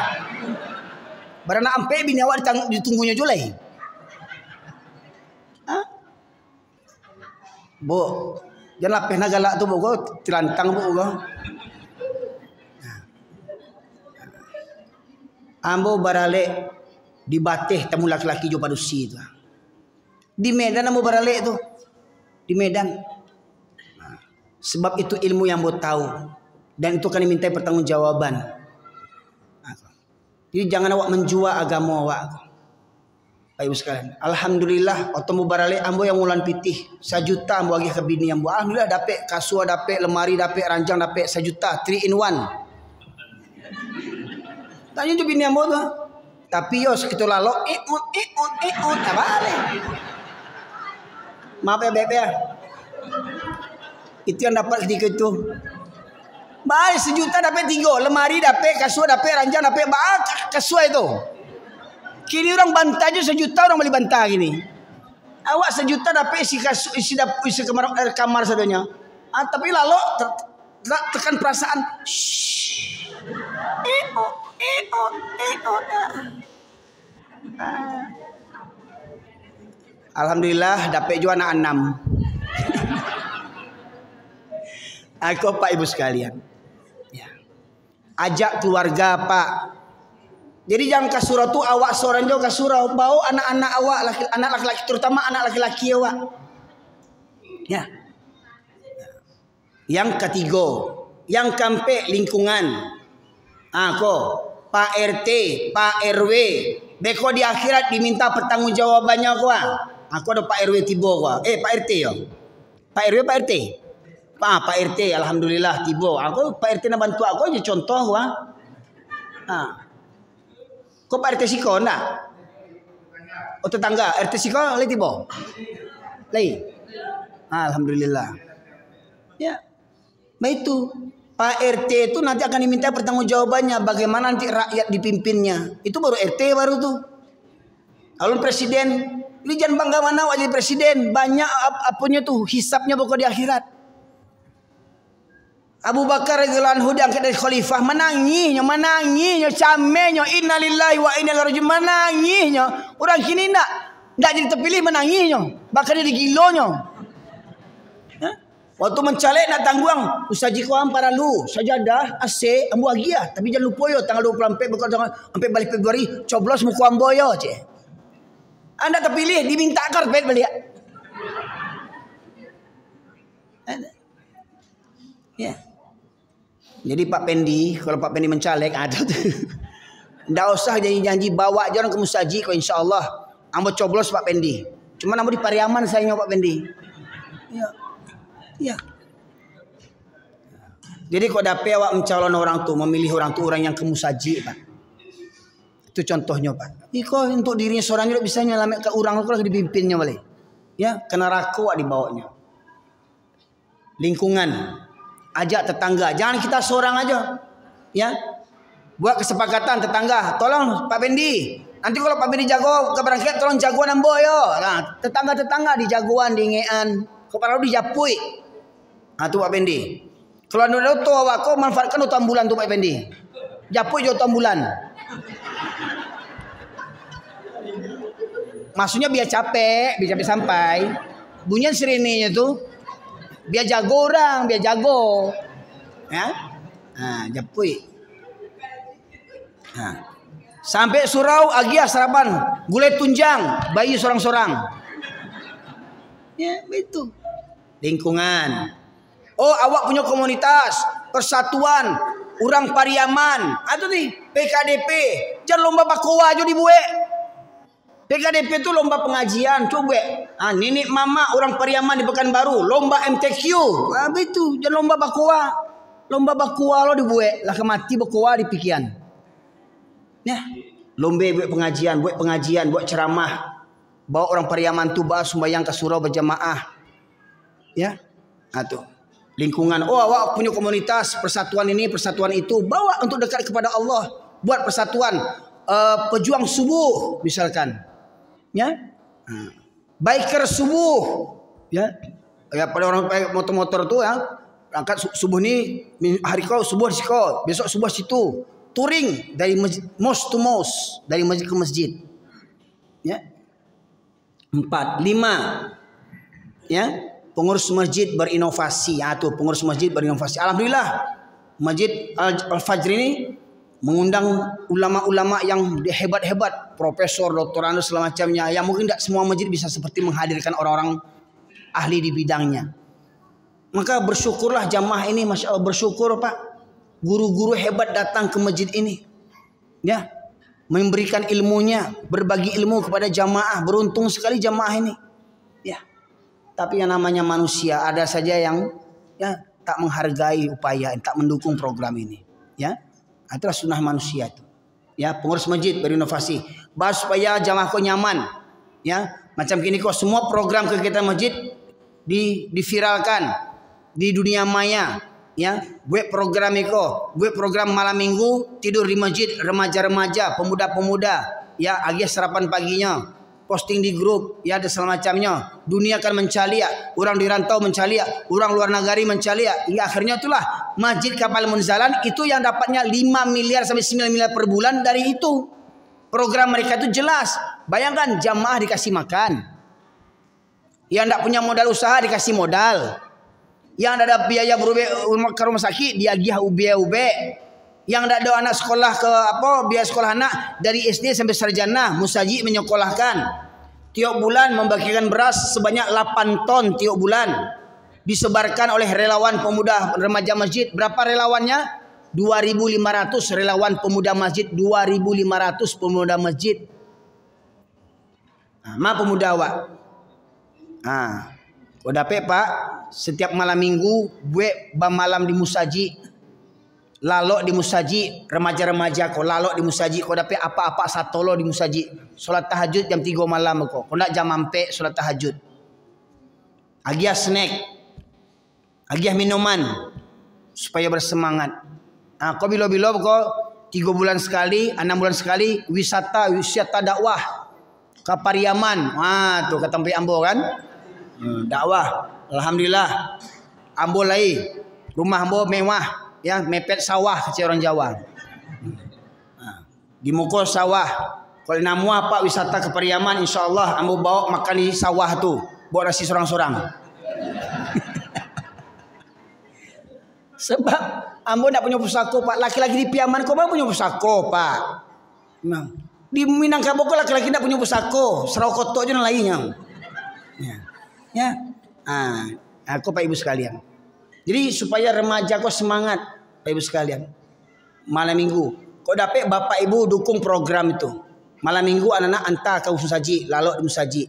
Speaker 2: Barana ampek bini awak ditunggunya julai. Bu. Jangan lapeh nagalak tu bu. Kau tilantang bu kau. Ambo baralik. Di Bateh tamu laki-laki jo padusi tu. Di Medan ambo baralik tu. Di Medan. Sebab itu ilmu yang ambo tahu dan itu kan diminta pertanggungjawaban. Jadi jangan awak menjual agama awak. Baik sekalian. Alhamdulillah waktu ambo baralik ambo yang mulan pitih 1 juta ambo bagi ke bini ambo. Alhamdulillah dapat kasur, dapat lemari, dapat ranjang, dapat 1 juta 3 in 1. Tanya tu bini ambo tu. Tapi yo sekitu lalok apa le? Maaf ya Beb ya. Itu yang dapat ketika itu. Baik 1 juta dapat 3, lemari dapat, kasur dapat, ranjang dapat, kasur itu. Kini orang bantai aja 1 juta orang beli bantai gini. Awak 1 juta dapat isi kasur, isi kamar sadonya. Tapi lalu tekan perasaan. Alhamdulillah dapat juga anak 6. Aku Pak Ibu sekalian. Ya. Ajak keluarga Pak. Jadi jangan ke surau tu awak seorang jauh ke surau. Bawa anak-anak awak, anak laki-laki, terutama anak laki-laki awak. Ya. Yang ketiga, yang keempat lingkungan. Ako, Pak RT, Pak RW. Beko di akhirat diminta pertanggungjawabannya ko. Aku ada Pak RW tiba ko. Pak RT yo. Pak RW Pak RT. Pak RT alhamdulillah tiba. Aku Pak RT nak bantu aku aja contoh ko. Kok Pak RT siko ndak? Oh tetangga RT siko le tiba. Lai. Alhamdulillah. Ya. Baik itu Pak RT itu nanti akan diminta pertanggungjawabannya bagaimana nanti rakyat dipimpinnya. Itu baru RT baru tuh. Kalau presiden, ini jangan bangga mana wajib presiden, banyak apanya tuh hisapnya pokok di akhirat. Abu Bakar radhiyallahu anhu diangkat dari khalifah, menangisnya, camenya, innalillahi wa inna ilaihi raji'un, menangisnya. Orang kini enggak jadi terpilih menangisnya, bahkan jadi gilonya. Waktu mencalek nak tangguang, usaji kuam para lu, sajadah, AC, ambu agia. Tapi jangan lupa yo tanggal 24 bukan sampai balik Februari, coblos muku ambo yo, cik. Anda terpilih diminta karpet balik. Ya. Jadi Pak Pendi, kalau Pak Pendi mencalek ada tuh. Ndak usah janji-janji bawa aja orang ke musaji kok insyaallah. Ambo coblos Pak Pendi. Cuma ambo di Pariaman sayangnya Pak Pendi. Ya. Ya. Jadi kok dapet awak mencalon orang tu, memilih orang tu orang yang kemusaji, Pak. Itu contohnya, Pak. Iko untuk dirinya seorang juga bisa nyelamat ke orang tu lagi dipimpinnya boleh. Ya, kena rako dibawanya. Lingkungan, ajak tetangga, jangan kita seorang aja. Ya. Buat kesepakatan tetangga, tolong Pak Pendi. Nanti kalau Pak Pendi jago keberangkat tolong jagoan ambo yo. Nah, tetangga-tetangga di jagoan di ngean, kepala di japui. Tu Pak Pendi. Kalau anda tu awak kau manfaatkan untuk ambulan tu Pak Pendi. Japui jo ambulan. Maksudnya biar capek sampai. Bunyian sireninya tu biar jago orang, biar jago. Ya? Japui. Sampai surau agia sarapan, gulai tunjang, bayi sorang-sorang. Ya, begitu. Lingkungan. Oh, awak punya komunitas, persatuan, orang Pariaman, atau nih PKDP, jangan lomba bakowa aja dibuat. PKDP itu lomba pengajian, coba. Nenek mama orang Pariaman di Pekanbaru, lomba MTQ, itu jangan lomba bakowa lo dibuat, lah kemati bakowa di pikiran. Ya, lomba buat pengajian, buat ceramah, bawa orang Pariaman tuh bahas sembahyang ke surau berjamaah. Ya, tuh. Lingkungan, oh awak punya komunitas, persatuan ini, persatuan itu, bawa untuk dekat kepada Allah, buat persatuan, pejuang subuh misalkan, ya, biker subuh, ya pada orang motor-motor tuh ya, angkat subuh ini hari kau subuh siko, besok subuh situ, touring dari mosque to mosque, dari masjid ke masjid, ya, 4, 5, ya. Pengurus masjid berinovasi, pengurus masjid berinovasi. Alhamdulillah, Masjid Al-Fajr ini mengundang ulama-ulama yang hebat-hebat, profesor, doktoranus segala macamnya. Yang mungkin tidak semua masjid bisa seperti menghadirkan orang-orang ahli di bidangnya. Maka bersyukurlah jamaah ini, masya Allah bersyukur Pak. Guru-guru hebat datang ke masjid ini, ya, memberikan ilmunya, berbagi ilmu kepada jamaah. Beruntung sekali jamaah ini, ya. Tapi yang namanya manusia ada saja yang ya tak menghargai upaya, tak mendukung program ini. Ya, itulah sunnah manusia itu. Ya, pengurus masjid berinovasi, bahas supaya jamaah kau nyaman. Ya, macam gini kok semua program kegiatan masjid diviralkan di dunia maya, ya, buat program iko, buat program malam minggu tidur di masjid remaja-remaja, pemuda-pemuda, ya, agak sarapan paginya, posting di grup, ya, ada segala macamnya. Dunia akan mencaliak, orang di rantau mencaliak, orang luar negeri mencaliak, hingga akhirnya itulah Masjid Kapal Munzalan itu yang dapatnya 5 miliar sampai 9 miliar per bulan dari itu. Program mereka itu jelas. Bayangkan jamaah dikasih makan. Yang tidak punya modal usaha dikasih modal. Yang tidak ada biaya berubah ke rumah sakit dia giah UB. Yang tidak ada anak sekolah ke biaya sekolah anak dari SD sampai sarjana musaji menyekolahkan. Tiap bulan membagikan beras sebanyak 8 ton tiap bulan. Disebarkan oleh relawan pemuda remaja masjid. Berapa relawannya? 2.500 relawan pemuda masjid, 2.500 pemuda masjid. Ma pemuda awak. Kau dapat pak, setiap malam minggu gue malam di musaji, lalok di musaji, remaja-remaja kau lalok di musaji, kau dapat apa-apa satolo di musaji. Solat tahajud jam 3 malam kau nak jam ampe solat tahajud. Agiah snack, agiah minuman supaya bersemangat. Kau bilo-bilo kau 3 bulan sekali, 6 bulan sekali wisata dakwah ke Pariaman. Tuh kata Tempe Ambo kan. Dakwah. Alhamdulillah. Ambo lai. Rumah Ambo mewah, ya, mepet sawah kata orang Jawa. Di muka sawah. Kalau namua pak wisata ke Pariaman, insyaallah Ambo bawa makan di sawah tu. Bawa nasi sorang-sorang. Sebab Ambo tak punya pusako pak. Laki-laki di Piaman kau punya pusako pak. Di Minangkabau kau laki-laki tak punya pusako. Serakotok je lainnya. Ya. Aku pak ibu sekalian. Jadi supaya remaja kau semangat pak ibu sekalian. Malam minggu kau dapat bapak ibu dukung program itu. Malam minggu anak-anak hantar ke musaji, lalok di musaji.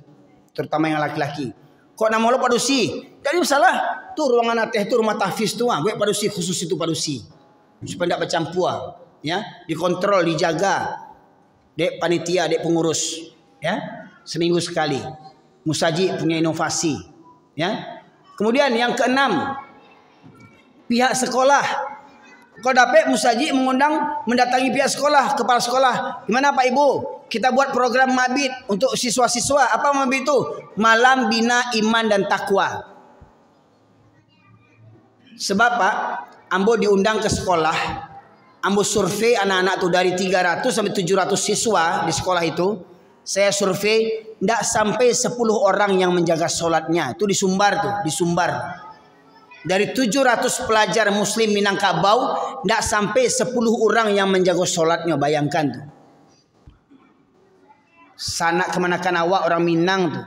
Speaker 2: Terutama yang laki-laki. Kok nama lo padusi? Jadi masalah. Tu ruangan ateh tu rumah tahfiz tu gue padusi khusus itu padusi. Supaya tidak bercampur, ya. Dikontrol, dijaga. Dek panitia, dek pengurus, ya. Seminggu sekali. Musaji punya inovasi, ya. Kemudian yang keenam, pihak sekolah. Kau dapat musaji mendatangi pihak sekolah, kepala sekolah. Gimana Pak Ibu? Kita buat program mabit untuk siswa-siswa. Apa mabit itu? Malam Bina Iman dan Takwa. Sebab Pak, Ambo diundang ke sekolah. Ambo survei anak-anak tuh dari 300 sampai 700 siswa di sekolah itu. Saya survei tidak sampai 10 orang yang menjaga sholatnya. Itu di Sumbar tuh, di Sumbar. Dari 700 pelajar muslim Minangkabau, tidak sampai 10 orang yang menjaga sholatnya. Bayangkan tuh. Sana kemanakan awak orang Minang tuh.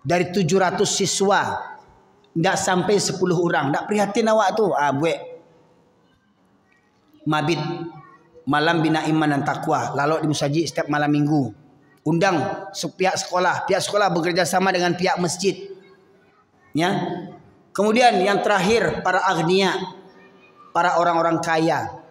Speaker 2: Dari 700 siswa, tidak sampai 10 orang. Tidak prihatin awak tuh. Buat mabit malam Bina Iman dan Takwa. Lalu di musaji setiap malam minggu. Undang pihak sekolah. Pihak sekolah bekerja sama dengan pihak masjid. Ya. Kemudian yang terakhir para agnia, para orang-orang kaya,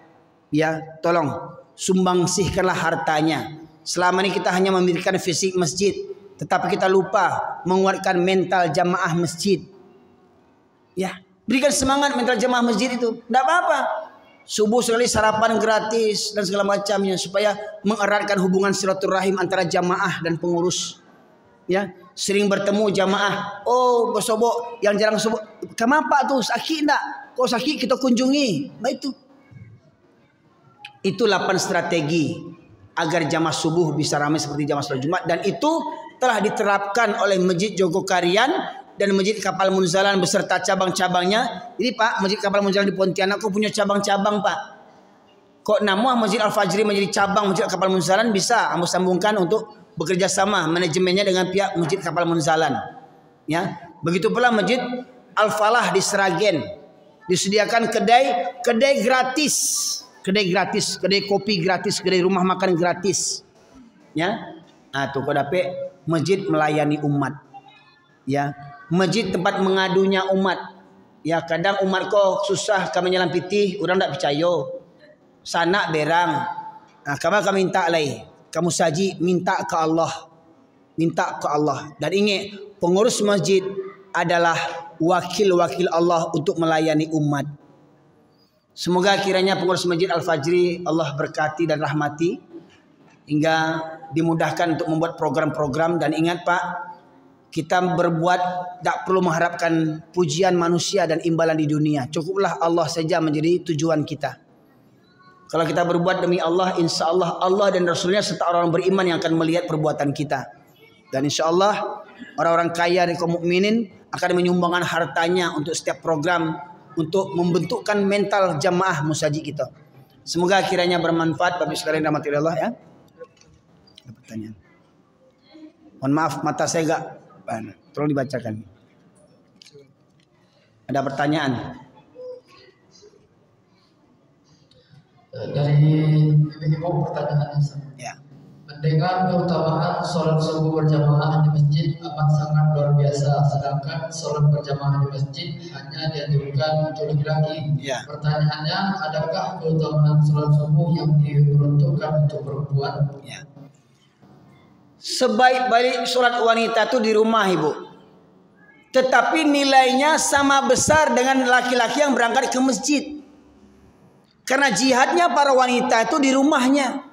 Speaker 2: ya, tolong sumbangsihkanlah hartanya. Selama ini kita hanya memikirkan fisik masjid, tetapi kita lupa menguatkan mental jamaah masjid. Ya, berikan semangat mental jamaah masjid itu. Tidak apa-apa. Subuh sekali sarapan gratis dan segala macamnya supaya mengeratkan hubungan silaturahim antara jamaah dan pengurus. Ya, sering bertemu jamaah. Oh, bersobok yang jarang sobok. Kenapa tuh? Sakit enggak? Kok sakit kita kunjungi. Nah itu. Itu 8 strategi agar jamaah subuh bisa ramai seperti jamaah salat Jumat, dan itu telah diterapkan oleh Masjid Jogokarian dan Masjid Kapal Munzalan beserta cabang-cabangnya. Jadi Pak, Masjid Kapal Munzalan di Pontianak kok punya cabang-cabang Pak. Kok nama Masjid Al-Fajri menjadi cabang Masjid Kapal Munzalan bisa Anda sambungkan untuk bekerja sama manajemennya dengan pihak Masjid Kapal Munzalan. Ya, begitu pula Masjid Al-Falah di Sragen disediakan kedai gratis, kedai kopi gratis, kedai rumah makan gratis. Ya, tuh kau dapat masjid melayani umat. Ya, masjid tempat mengadunya umat. Ya, kadang umat kau susah kami nyelampiti, orang tak percaya. Sana berang. Kami minta lagi. Kamu saji minta ke Allah. Minta ke Allah. Dan ingat, pengurus masjid adalah wakil-wakil Allah untuk melayani umat. Semoga kiranya pengurus Masjid Al-Fajri Allah berkati dan rahmati hingga dimudahkan untuk membuat program-program. Dan ingat Pak, kita berbuat tak perlu mengharapkan pujian manusia dan imbalan di dunia. Cukuplah Allah saja menjadi tujuan kita. Kalau kita berbuat demi Allah, insya Allah Allah dan Rasulnya serta orang-orang beriman yang akan melihat perbuatan kita. Dan insya Allah orang-orang kaya dan kaum mukminin akan menyumbangkan hartanya untuk setiap program, untuk membentukkan mental jamaah musajid kita. Semoga kiranya bermanfaat bagi sekalian rahmati Allah ya. Ada pertanyaan. Mohon maaf mata saya enggak. Tolong dibacakan. Ada pertanyaan?
Speaker 3: Dari ibu pertanyaannya sama.
Speaker 2: Ya.
Speaker 3: Mendengar keutamaan sholat subuh berjamaah di masjid amat sangat luar biasa, sedangkan sholat berjamaah di masjid hanya dianjurkan untuk laki-laki.
Speaker 2: Ya.
Speaker 3: Pertanyaannya, adakah keutamaan sholat subuh yang diperuntukkan untuk perempuan?
Speaker 2: Ya. Sebaik-baik sholat wanita itu di rumah ibu, tetapi nilainya sama besar dengan laki-laki yang berangkat ke masjid. Karena jihadnya para wanita itu di rumahnya,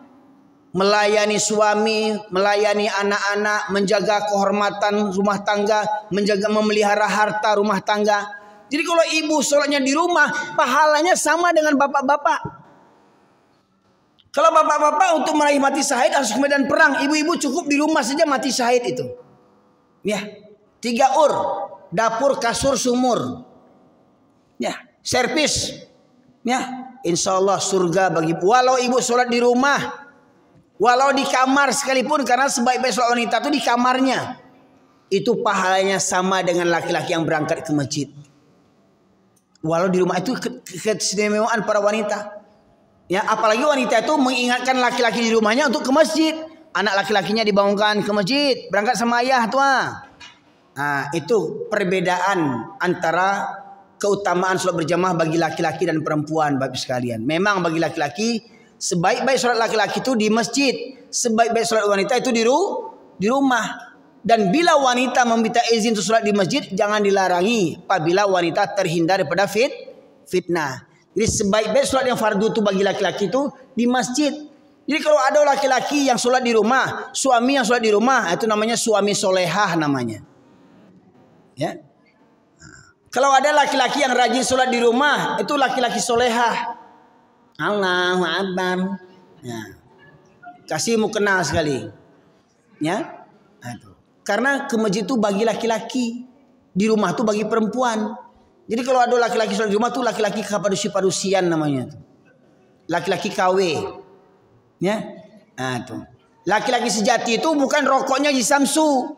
Speaker 2: melayani suami, melayani anak-anak, menjaga kehormatan rumah tangga, menjaga memelihara harta rumah tangga. Jadi kalau ibu sholatnya di rumah, pahalanya sama dengan bapak-bapak. Kalau bapak-bapak untuk meraih mati syahid harus ke medan perang, ibu-ibu cukup di rumah saja mati syahid itu. Ya, 3 ur, dapur, kasur, sumur. Ya, servis. Ya, insya Allah surga bagi walau ibu sholat di rumah. Walau di kamar sekalipun, karena sebaik-baik sholat wanita itu di kamarnya, itu pahalanya sama dengan laki-laki yang berangkat ke masjid. Walau di rumah itu keistimewaan para wanita. Ya, apalagi wanita itu mengingatkan laki-laki di rumahnya untuk ke masjid. Anak laki-lakinya dibangunkan ke masjid, berangkat sama ayah tua. Nah, itu perbedaan antara keutamaan sholat berjamaah bagi laki-laki dan perempuan, Bapak sekalian. Memang bagi laki-laki sebaik-baik sholat laki-laki itu di masjid, sebaik-baik sholat wanita itu di rumah. Dan bila wanita meminta izin untuk sholat di masjid, jangan dilarangi apabila wanita terhindar daripada fitnah. Jadi sebaik-baik sholat yang fardu itu bagi laki-laki itu di masjid. Jadi kalau ada laki-laki yang sholat di rumah, suami yang sholat di rumah, itu namanya suami solehah namanya. Ya. Kalau ada laki-laki yang rajin sholat di rumah, itu laki-laki solehah. Allahu Akbar. Ya. Kasih mukena sekali. Ya. Aduh. Karena ke masjid itu bagi laki-laki, di rumah itu bagi perempuan. Jadi kalau ada laki-laki sholat di rumah itu laki-laki kepadusi-padusian namanya. Laki-laki KW. Ya. Aduh. Laki-laki sejati itu bukan rokoknya di Samsu.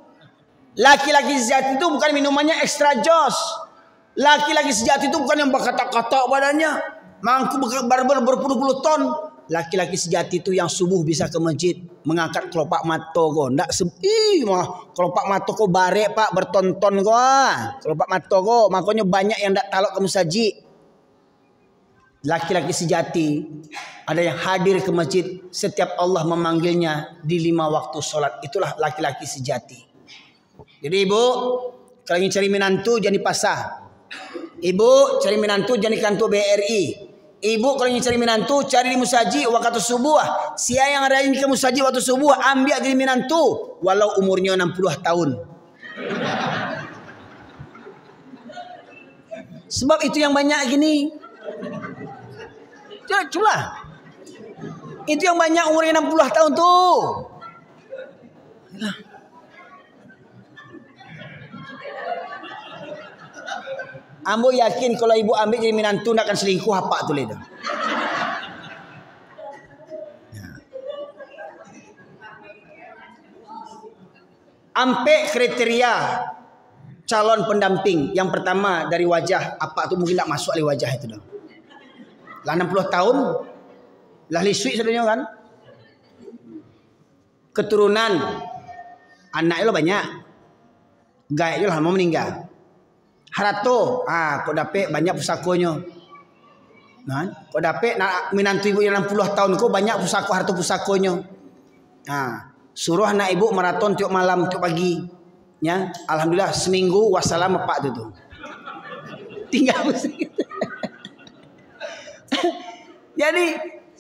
Speaker 2: Laki-laki sejati itu bukan minumannya extra jos. Laki-laki sejati itu bukan yang berkata-kata badannya, mangku berpuluh-puluh ton. Laki-laki sejati itu yang subuh bisa ke masjid mengangkat kelopak mato ko. Ndak mah kelopak mato ko bare Pak bertonton ko. Kelopak mato ko makanya banyak yang ndak talok ke musajid. Laki-laki sejati ada yang hadir ke masjid setiap Allah memanggilnya di 5 waktu sholat. Itulah laki-laki sejati. Jadi ibu kalau ingin cari menantu jangan di pasar. Ibu cari menantu jangan di kantor BRI. Ibu kalau ingin cari menantu cari di musajid waktu subuh. Siapa yang rajin ke musajid waktu subuh ambil jadi menantu walau umurnya 60 tahun. Sebab itu yang banyak gini. Coba. Itu yang banyak umurnya 60 tahun tuh. Ambo yakin kalau ibu ambil jadi menantu nak akan selingkuh apa tu leda. Ampe kriteria calon pendamping yang pertama dari wajah apa tu mungkin tak masuk oleh wajah itu dah. Lah 60 tahun lah lisui sebenarnya kan. Keturunan anaknya lo banyak. Gaya lah mau meninggal. Harato, kau dapat banyak pusakonya. Nah, kau dapat nak menantu ibu yang 60 tahun kau banyak pusako harta pusakonya. Suruh anak ibu maraton tiap malam tiap pagi. Ya, alhamdulillah seminggu wassalam Pak itu tuh. Tinggal begitu. Jadi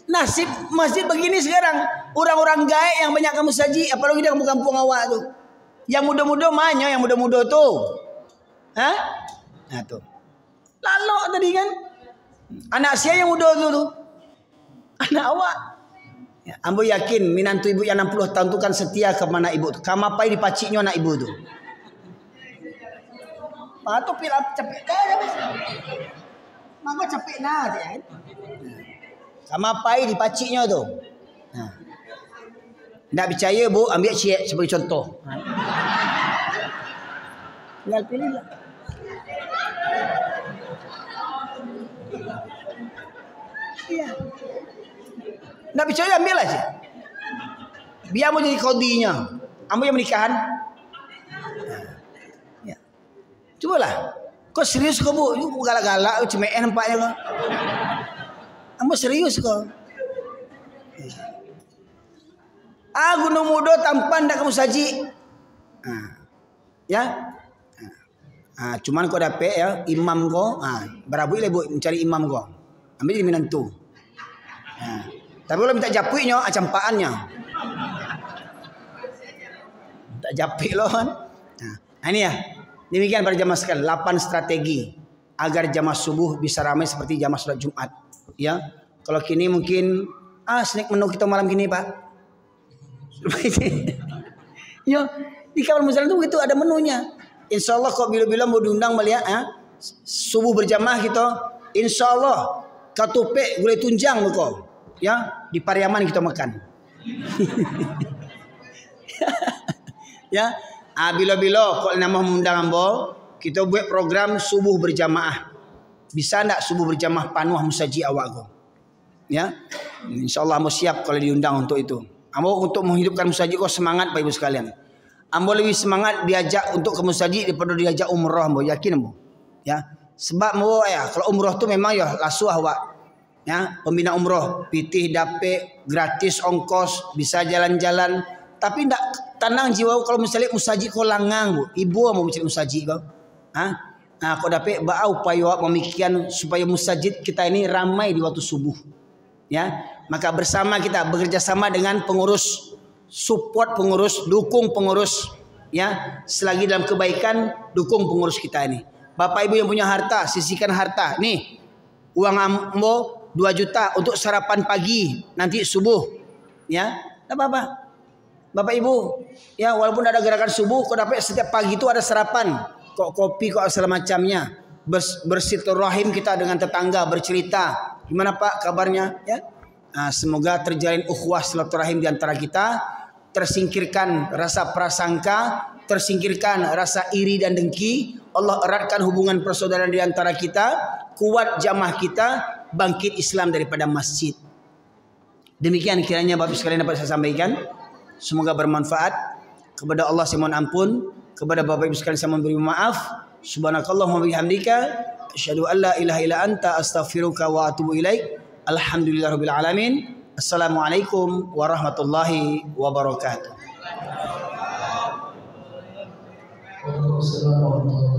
Speaker 2: nasib masjid begini sekarang. Orang-orang gaek yang banyak kamu saji, apalagi di kampung-kampung awak tuh. Yang muda-muda mana yang muda-muda tuh? Hah? Nah tuh. Lalu tadi kan. Anak saya yang muda tuh. Anak awak. Ya, ambo yakin minantu ibu yang 60 tahun tu kan setia ke mana ibu tu. Kamapai dipaciknya anak ibu tu. Pato pilap cepet dah. Mangko cepet nah kan. Kamapai dipaciknya tu. Nah. Nak percaya bu, ambil cik sebagai contoh. Tinggal pilih lah. Iya. Nak percaya ambil aja. Biar mau jadi qadinya. Ambo yang menikahan. Ya. Cubalah. Kau serius kau bu? You galak-galak, cemek nampaknya kau. Ambo serius kau. Gunung muda tampan tak kamu saji. Ya. Cuman kau dapat ya imam kau. Berabu le bu mencari imam kau. Ambil jadi menantu. Tapi kalau minta japuinya, campaannya. Tak japik loh kan. Nah ini ya. Demikian para jamaah sekalian, 8 strategi agar jamaah subuh bisa ramai seperti jamaah salat Jumat. Ya. Kalau kini mungkin snack menu kita malam gini, Pak. Ya, di kamar muslim itu begitu ada menunya. Insyaallah kok bila-bila mau diundang melihat subuh berjamaah kita, insyaallah katupek gulai tunjang kau. Ya, di Pariaman kita makan. Ya, bila-bila kok nama mengundang ambo, kita buat program subuh berjamaah. Bisa ndak subuh berjamaah panuh musaji awak kau? Ya, insyaallah ambo siap kalau diundang untuk itu. Ambo untuk menghidupkan musaji kau semangat Bapak Ibu sekalian. Ambo lebih semangat diajak untuk ke musaji daripada diajak umrah ambo, yakin ambo. Ya, sebab ambo ya kalau umrah tu memang ya lasuh awak. Ya, pembina umroh, pitih dapet, gratis ongkos, bisa jalan-jalan. Tapi ndak tenang jiwa kalau misalnya musaji kau langang bu, ibu mau mencari musaji kau. Kau dapet bau upaya memikirkan supaya musajid kita ini ramai di waktu subuh. Ya, maka bersama kita bekerja sama dengan pengurus, support pengurus, dukung pengurus. Ya, selagi dalam kebaikan dukung pengurus kita ini. Bapak Ibu yang punya harta, sisihkan harta. Nih, uang ambo 2 juta untuk sarapan pagi nanti subuh. Ya, tak apa-apa. Bapak Ibu, ya walaupun ada gerakan subuh, kau dapat setiap pagi itu ada sarapan. Kok kopi, kok segala macamnya. Bersilaturahim kita dengan tetangga, bercerita. Gimana Pak kabarnya? Ya, semoga terjalin ukhuwah silaturahim di antara kita. Tersingkirkan rasa prasangka, tersingkirkan rasa iri dan dengki. Allah eratkan hubungan persaudaraan di antara kita. Kuat jamaah kita, bangkit Islam daripada masjid. Demikian kiranya Bapak sekalian dapat saya sampaikan. Semoga bermanfaat. Kepada Allah saya mohon ampun, kepada Bapak Ibu sekalian saya memberi maaf. Subhanakallahumma bihamdika asyhadu an la ilaha illa anta astaghfiruka wa atubu ilaik. Alhamdulillahirabbil alamin. Assalamualaikum warahmatullahi wabarakatuh.
Speaker 3: Waalaikumsalam warahmatullahi wabarakatuh.